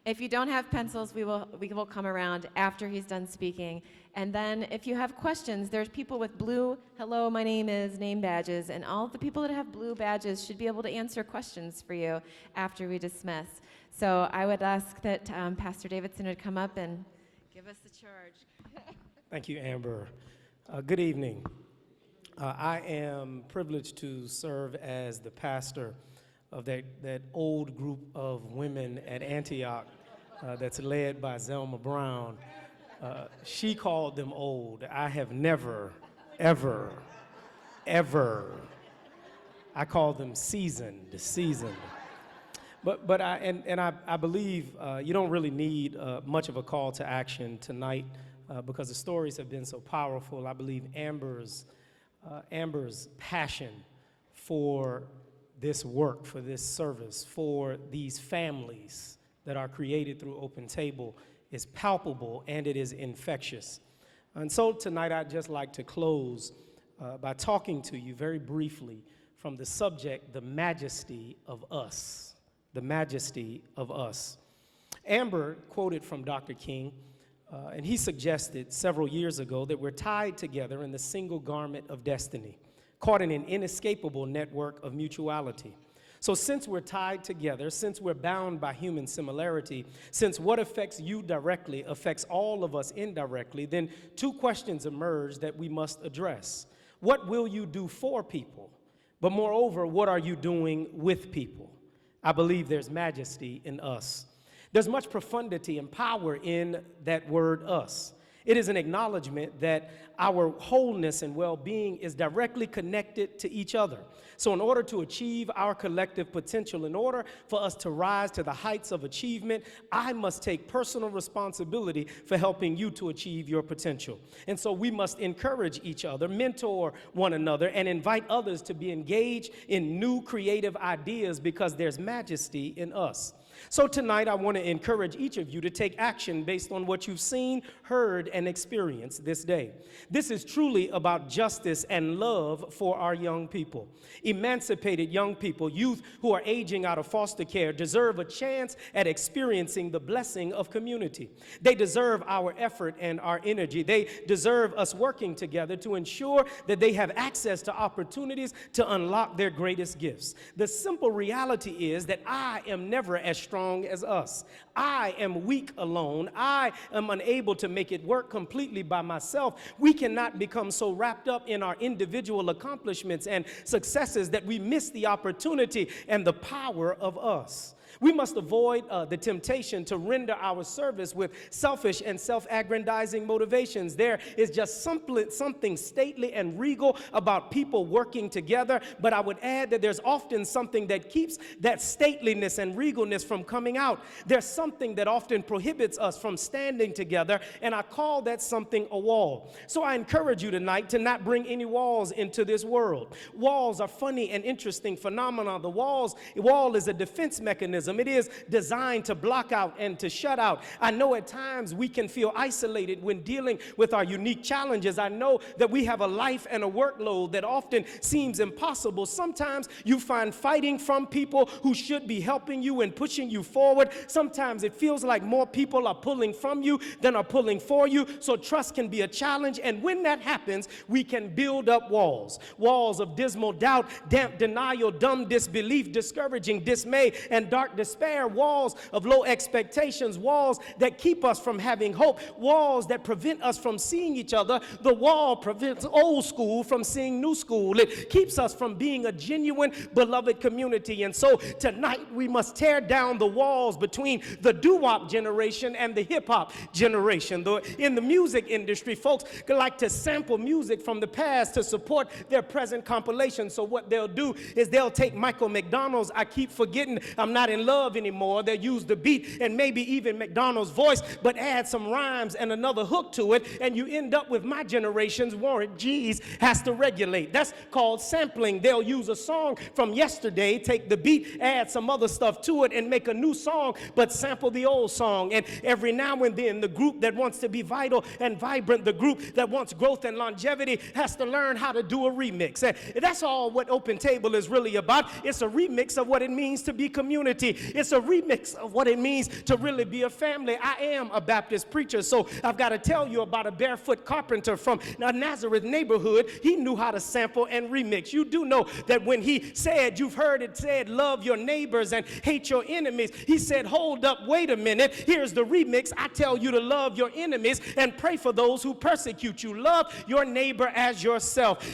If you don't have pencils, we will come around after he's done speaking. And then if you have questions, there's people with blue, hello, my name is, name badges, and all of the people that have blue badges should be able to answer questions for you after we dismiss. So I would ask that Pastor Davidson would come up and give us the charge. Thank you, Amber. Good evening. I am privileged to serve as the pastor of that old group of women at Antioch that's led by Zelma Brown. She called them old. I have never, ever, I call them seasoned. But I believe you don't really need much of a call to action tonight because the stories have been so powerful. I believe Amber's passion for this work, for this service, for these families that are created through OpenTable is palpable and it is infectious. And so tonight I'd just like to close by talking to you very briefly from the subject, the majesty of us. The majesty of us. Amber quoted from Dr. King, and he suggested several years ago that we're tied together in the single garment of destiny. caught in an inescapable network of mutuality. So since we're tied together, since we're bound by human similarity, since what affects you directly affects all of us indirectly, then two questions emerge that we must address. What will you do for people? But moreover, what are you doing with people? I believe there's majesty in us. There's much profundity and power in that word us. It is an acknowledgement that our wholeness and well-being is directly connected to each other. So in order to achieve our collective potential, in order for us to rise to the heights of achievement, I must take personal responsibility for helping you to achieve your potential. And so we must encourage each other, mentor one another, and invite others to be engaged in new creative ideas because there's majesty in us. So tonight, I want to encourage each of you to take action based on what you've seen, heard, and experienced this day. This is truly about justice and love for our young people. Emancipated young people, youth who are aging out of foster care, deserve a chance at experiencing the blessing of community. They deserve our effort and our energy. They deserve us working together to ensure that they have access to opportunities to unlock their greatest gifts. The simple reality is that I am never as strong as us. I am weak alone. I am unable to make it work completely by myself. We cannot become so wrapped up in our individual accomplishments and successes that we miss the opportunity and the power of us. We must avoid the temptation to render our service with selfish and self-aggrandizing motivations. There is just something stately and regal about people working together, but I would add that there's often something that keeps that stateliness and regalness from coming out. There's something that often prohibits us from standing together, and I call that something a wall. So I encourage you tonight to not bring any walls into this world. Walls are funny and interesting phenomena. The wall is a defense mechanism. It is designed to block out and to shut out. I know at times we can feel isolated when dealing with our unique challenges. I know that we have a life and a workload that often seems impossible. Sometimes you find fighting from people who should be helping you and pushing you forward. Sometimes it feels like more people are pulling from you than are pulling for you. So trust can be a challenge. And when that happens, we can build up walls. Walls of dismal doubt, damp denial, dumb disbelief, discouraging dismay, and dark despair, walls of low expectations, walls that keep us from having hope, walls that prevent us from seeing each other. The wall prevents old school from seeing new school. It keeps us from being a genuine, beloved community. And so tonight we must tear down the walls between the doo-wop generation and the hip-hop generation. In the music industry, folks like to sample music from the past to support their present compilation. So what they'll do is they'll take Michael McDonald's I Keep Forgetting I'm Not in Love Anymore. They'll use the beat and maybe even McDonald's voice, but add some rhymes and another hook to it, and you end up with my generation's Warren G's Has to Regulate. That's called sampling. They'll use a song from yesterday, take the beat, add some other stuff to it, and make a new song, but sample the old song. And every now and then, the group that wants to be vital and vibrant, the group that wants growth and longevity, has to learn how to do a remix. And that's all what OpenTable is really about. It's a remix of what it means to be community. It's a remix of what it means to really be a family. I am a Baptist preacher, so I've got to tell you about a barefoot carpenter from a Nazareth neighborhood. He knew how to sample and remix. You do know that when he said, you've heard it said, love your neighbors and hate your enemies, he said, hold up, wait a minute. Here's the remix. I tell you to love your enemies and pray for those who persecute you. Love your neighbor as yourself.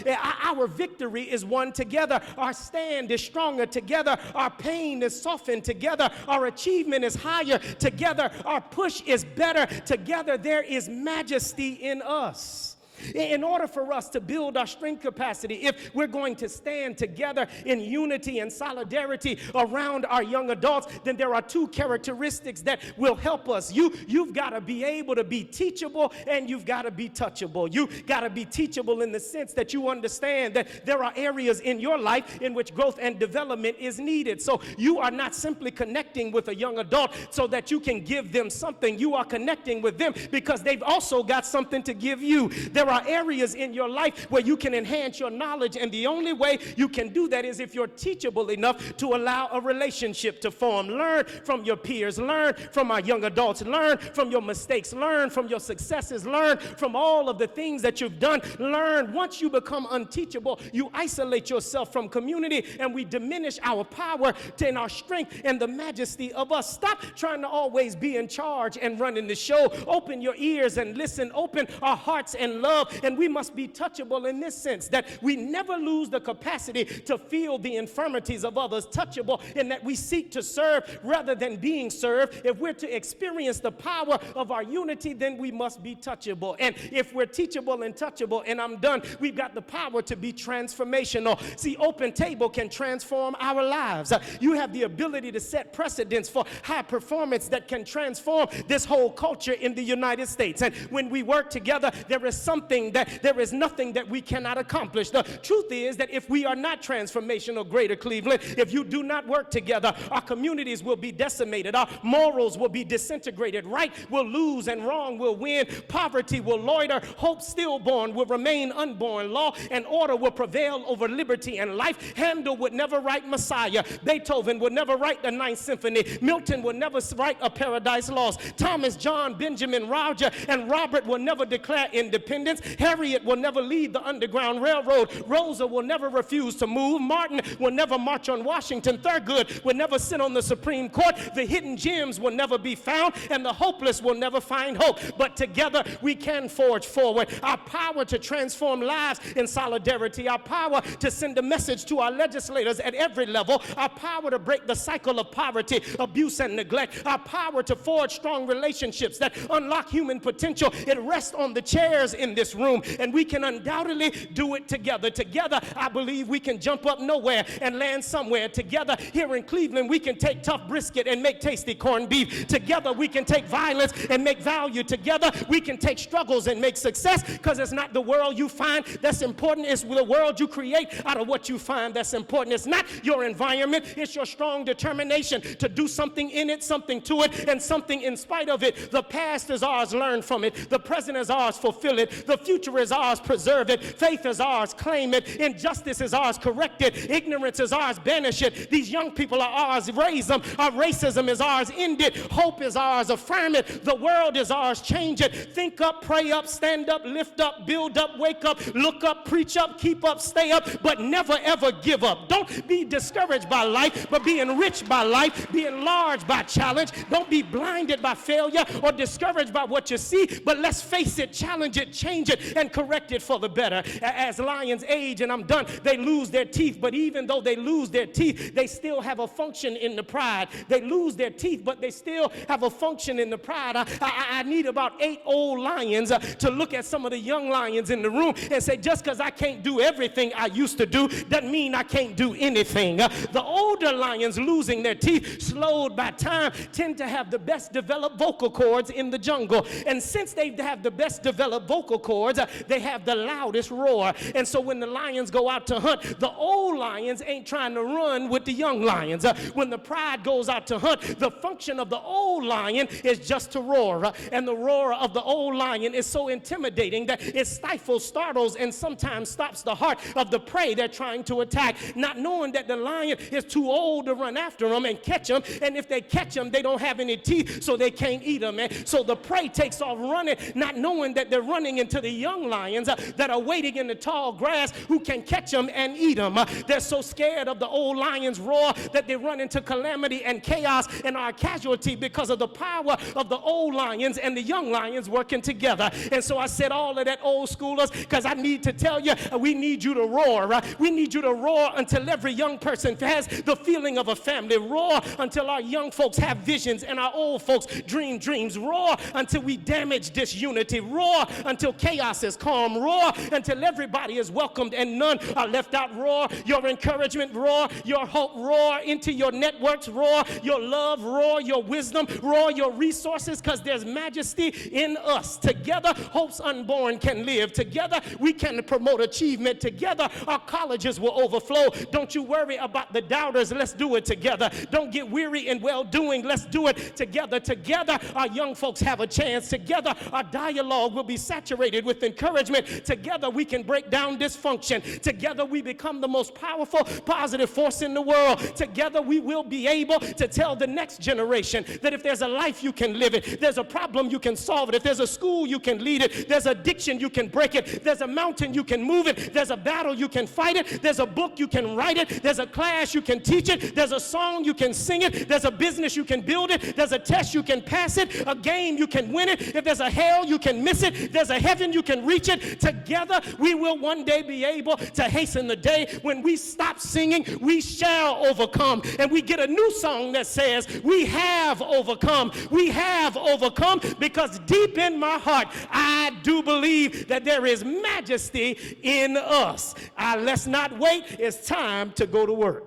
Our victory is won together. Our stand is stronger together. Our pain is softened together. Our achievement is higher together. Our push is better together. There is majesty in us. In order for us to build our strength capacity, if we're going to stand together in unity and solidarity around our young adults, then there are two characteristics that will help us. You've got to be able to be teachable, and you've got to be touchable. You've got to be teachable in the sense that you understand that there are areas in your life in which growth and development is needed. So you are not simply connecting with a young adult so that you can give them something. You are connecting with them because they've also got something to give you. There are areas in your life where you can enhance your knowledge, and the only way you can do that is if you're teachable enough to allow a relationship to form. Learn from your peers, learn from our young adults, learn from your mistakes, learn from your successes, learn from all of the things that you've done. Learn. Once you become unteachable, you isolate yourself from community, and we diminish our power and our strength and the majesty of us. Stop trying to always be in charge and running the show. Open your ears and listen. Open our hearts and love. And we must be touchable in this sense, that we never lose the capacity to feel the infirmities of others. Touchable in that we seek to serve rather than being served. If we're to experience the power of our unity, then we must be touchable. And if we're teachable and touchable, and I'm done, we've got the power to be transformational. See, OpenTable can transform our lives. You have the ability to set precedents for high performance that can transform this whole culture in the United States. And when we work together, there is nothing that we cannot accomplish. The truth is that if we are not transformational, Greater Cleveland, if you do not work together, our communities will be decimated, our morals will be disintegrated, right will lose and wrong will win, poverty will loiter, hope stillborn will remain unborn, law and order will prevail over liberty and life. Handel would never write Messiah, Beethoven would never write the Ninth Symphony, Milton would never write A Paradise Lost, Thomas, John, Benjamin, Roger, and Robert will never declare independence, Harriet will never lead the Underground Railroad, Rosa will never refuse to move, Martin will never march on Washington, Thurgood will never sit on the Supreme Court, the hidden gems will never be found, and the hopeless will never find hope. But together we can forge forward. Our power to transform lives in solidarity, our power to send a message to our legislators at every level, our power to break the cycle of poverty, abuse, and neglect, our power to forge strong relationships that unlock human potential. It rests on the chairs in this room, and we can undoubtedly do it together. Together, I believe we can jump up nowhere and land somewhere. Together, here in Cleveland, we can take tough brisket and make tasty corned beef. Together, we can take violence and make value. Together, we can take struggles and make success, because it's not the world you find that's important, it's the world you create out of what you find that's important. It's not your environment, it's your strong determination to do something in it, something to it, and something in spite of it. The past is ours, learn from it. The present is ours, fulfill it. The future is ours, preserve it. Faith is ours, claim it. Injustice is ours, correct it. Ignorance is ours, banish it. These young people are ours, raise them. Our racism is ours, end it. Hope is ours, affirm it. The world is ours, change it. Think up, pray up, stand up, lift up, build up, wake up, look up, preach up, keep up, stay up, but never ever give up. Don't be discouraged by life, but be enriched by life, be enlarged by challenge. Don't be blinded by failure or discouraged by what you see, but let's face it, challenge it, change it, and correct it for the better. As lions age, and I'm done, they lose their teeth, but even though they lose their teeth, they still have a function in the pride. They lose their teeth, but they still have a function in the pride. I need about 8 old lions to look at some of the young lions in the room and say, just because I can't do everything I used to do, doesn't mean I can't do anything. The older lions losing their teeth, slowed by time, tend to have the best developed vocal cords in the jungle. And since they have the best developed vocal cords, they have the loudest roar. And so when the lions go out to hunt, the old lions ain't trying to run with the young lions. When the pride goes out to hunt, the function of the old lion is just to roar. And the roar of the old lion is so intimidating that it stifles, startles, and sometimes stops the heart of the prey they're trying to attack, not knowing that the lion is too old to run after them and catch them. And if they catch them, they don't have any teeth, so they can't eat them. And so the prey takes off running, not knowing that they're running into the young lions that are waiting in the tall grass who can catch them and eat them. They're so scared of the old lion's roar that they run into calamity and chaos and are a casualty because of the power of the old lions and the young lions working together. And so I said all of that, old schoolers, because I need to tell you, we need you to roar. We need you to roar until every young person has the feeling of a family. Roar until our young folks have visions and our old folks dream dreams. Roar until we damage disunity. Roar until chaos is calm. Roar until everybody is welcomed and none are left out. Roar your encouragement. Roar your hope. Roar into your networks. Roar your love. Roar your wisdom. Roar your resources, because there's majesty in us. Together, hopes unborn can live. Together, we can promote achievement. Together, our colleges will overflow. Don't you worry about the doubters. Let's do it together. Don't get weary in well-doing. Let's do it together. Together, our young folks have a chance. Together, our dialogue will be saturated motivated with encouragement. Together we can break down dysfunction. Together we become the most powerful, positive force in the world. Together we will be able to tell the next generation that if there's a life, you can live it. There's a problem, you can solve it. If there's a school, you can lead it. There's addiction, you can break it. There's a mountain, you can move it. There's a battle, you can fight it. There's a book, you can write it. There's a class, you can teach it. There's a song, you can sing it. There's a business, you can build it. There's a test, you can pass it. A game, you can win it. If there's a hell, you can miss it. There's a heaven, you can reach it. Together, we will one day be able to hasten the day when we stop singing, we shall overcome. And we get a new song that says, we have overcome. We have overcome, because deep in my heart, I do believe that there is majesty in us. Let's not wait. It's time to go to work.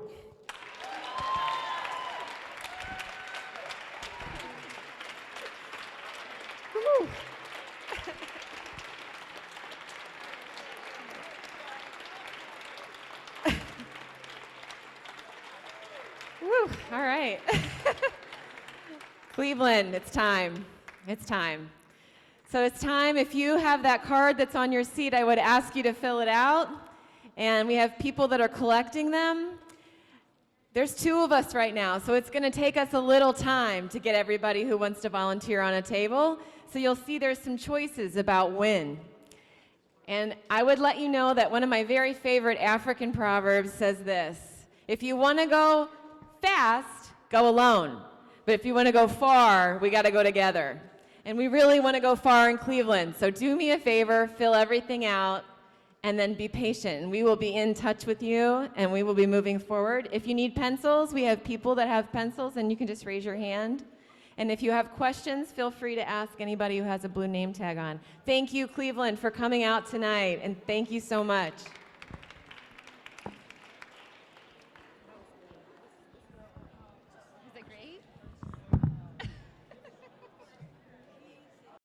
Woo. Woo. All right. Cleveland, it's time. It's time. So it's time. If you have that card that's on your seat, I would ask you to fill it out. And we have people that are collecting them. There's 2 of us right now, so it's going to take us a little time to get everybody who wants to volunteer on a table. So you'll see there's some choices about when. And I would let you know that one of my very favorite African proverbs says this: if you want to go fast, go alone. But if you want to go far, we got to go together. And we really want to go far in Cleveland. So do me a favor, fill everything out, and then be patient. And we will be in touch with you, and we will be moving forward. If you need pencils, we have people that have pencils, and you can just raise your hand. And if you have questions, feel free to ask anybody who has a blue name tag on. Thank you, Cleveland, for coming out tonight, and thank you so much.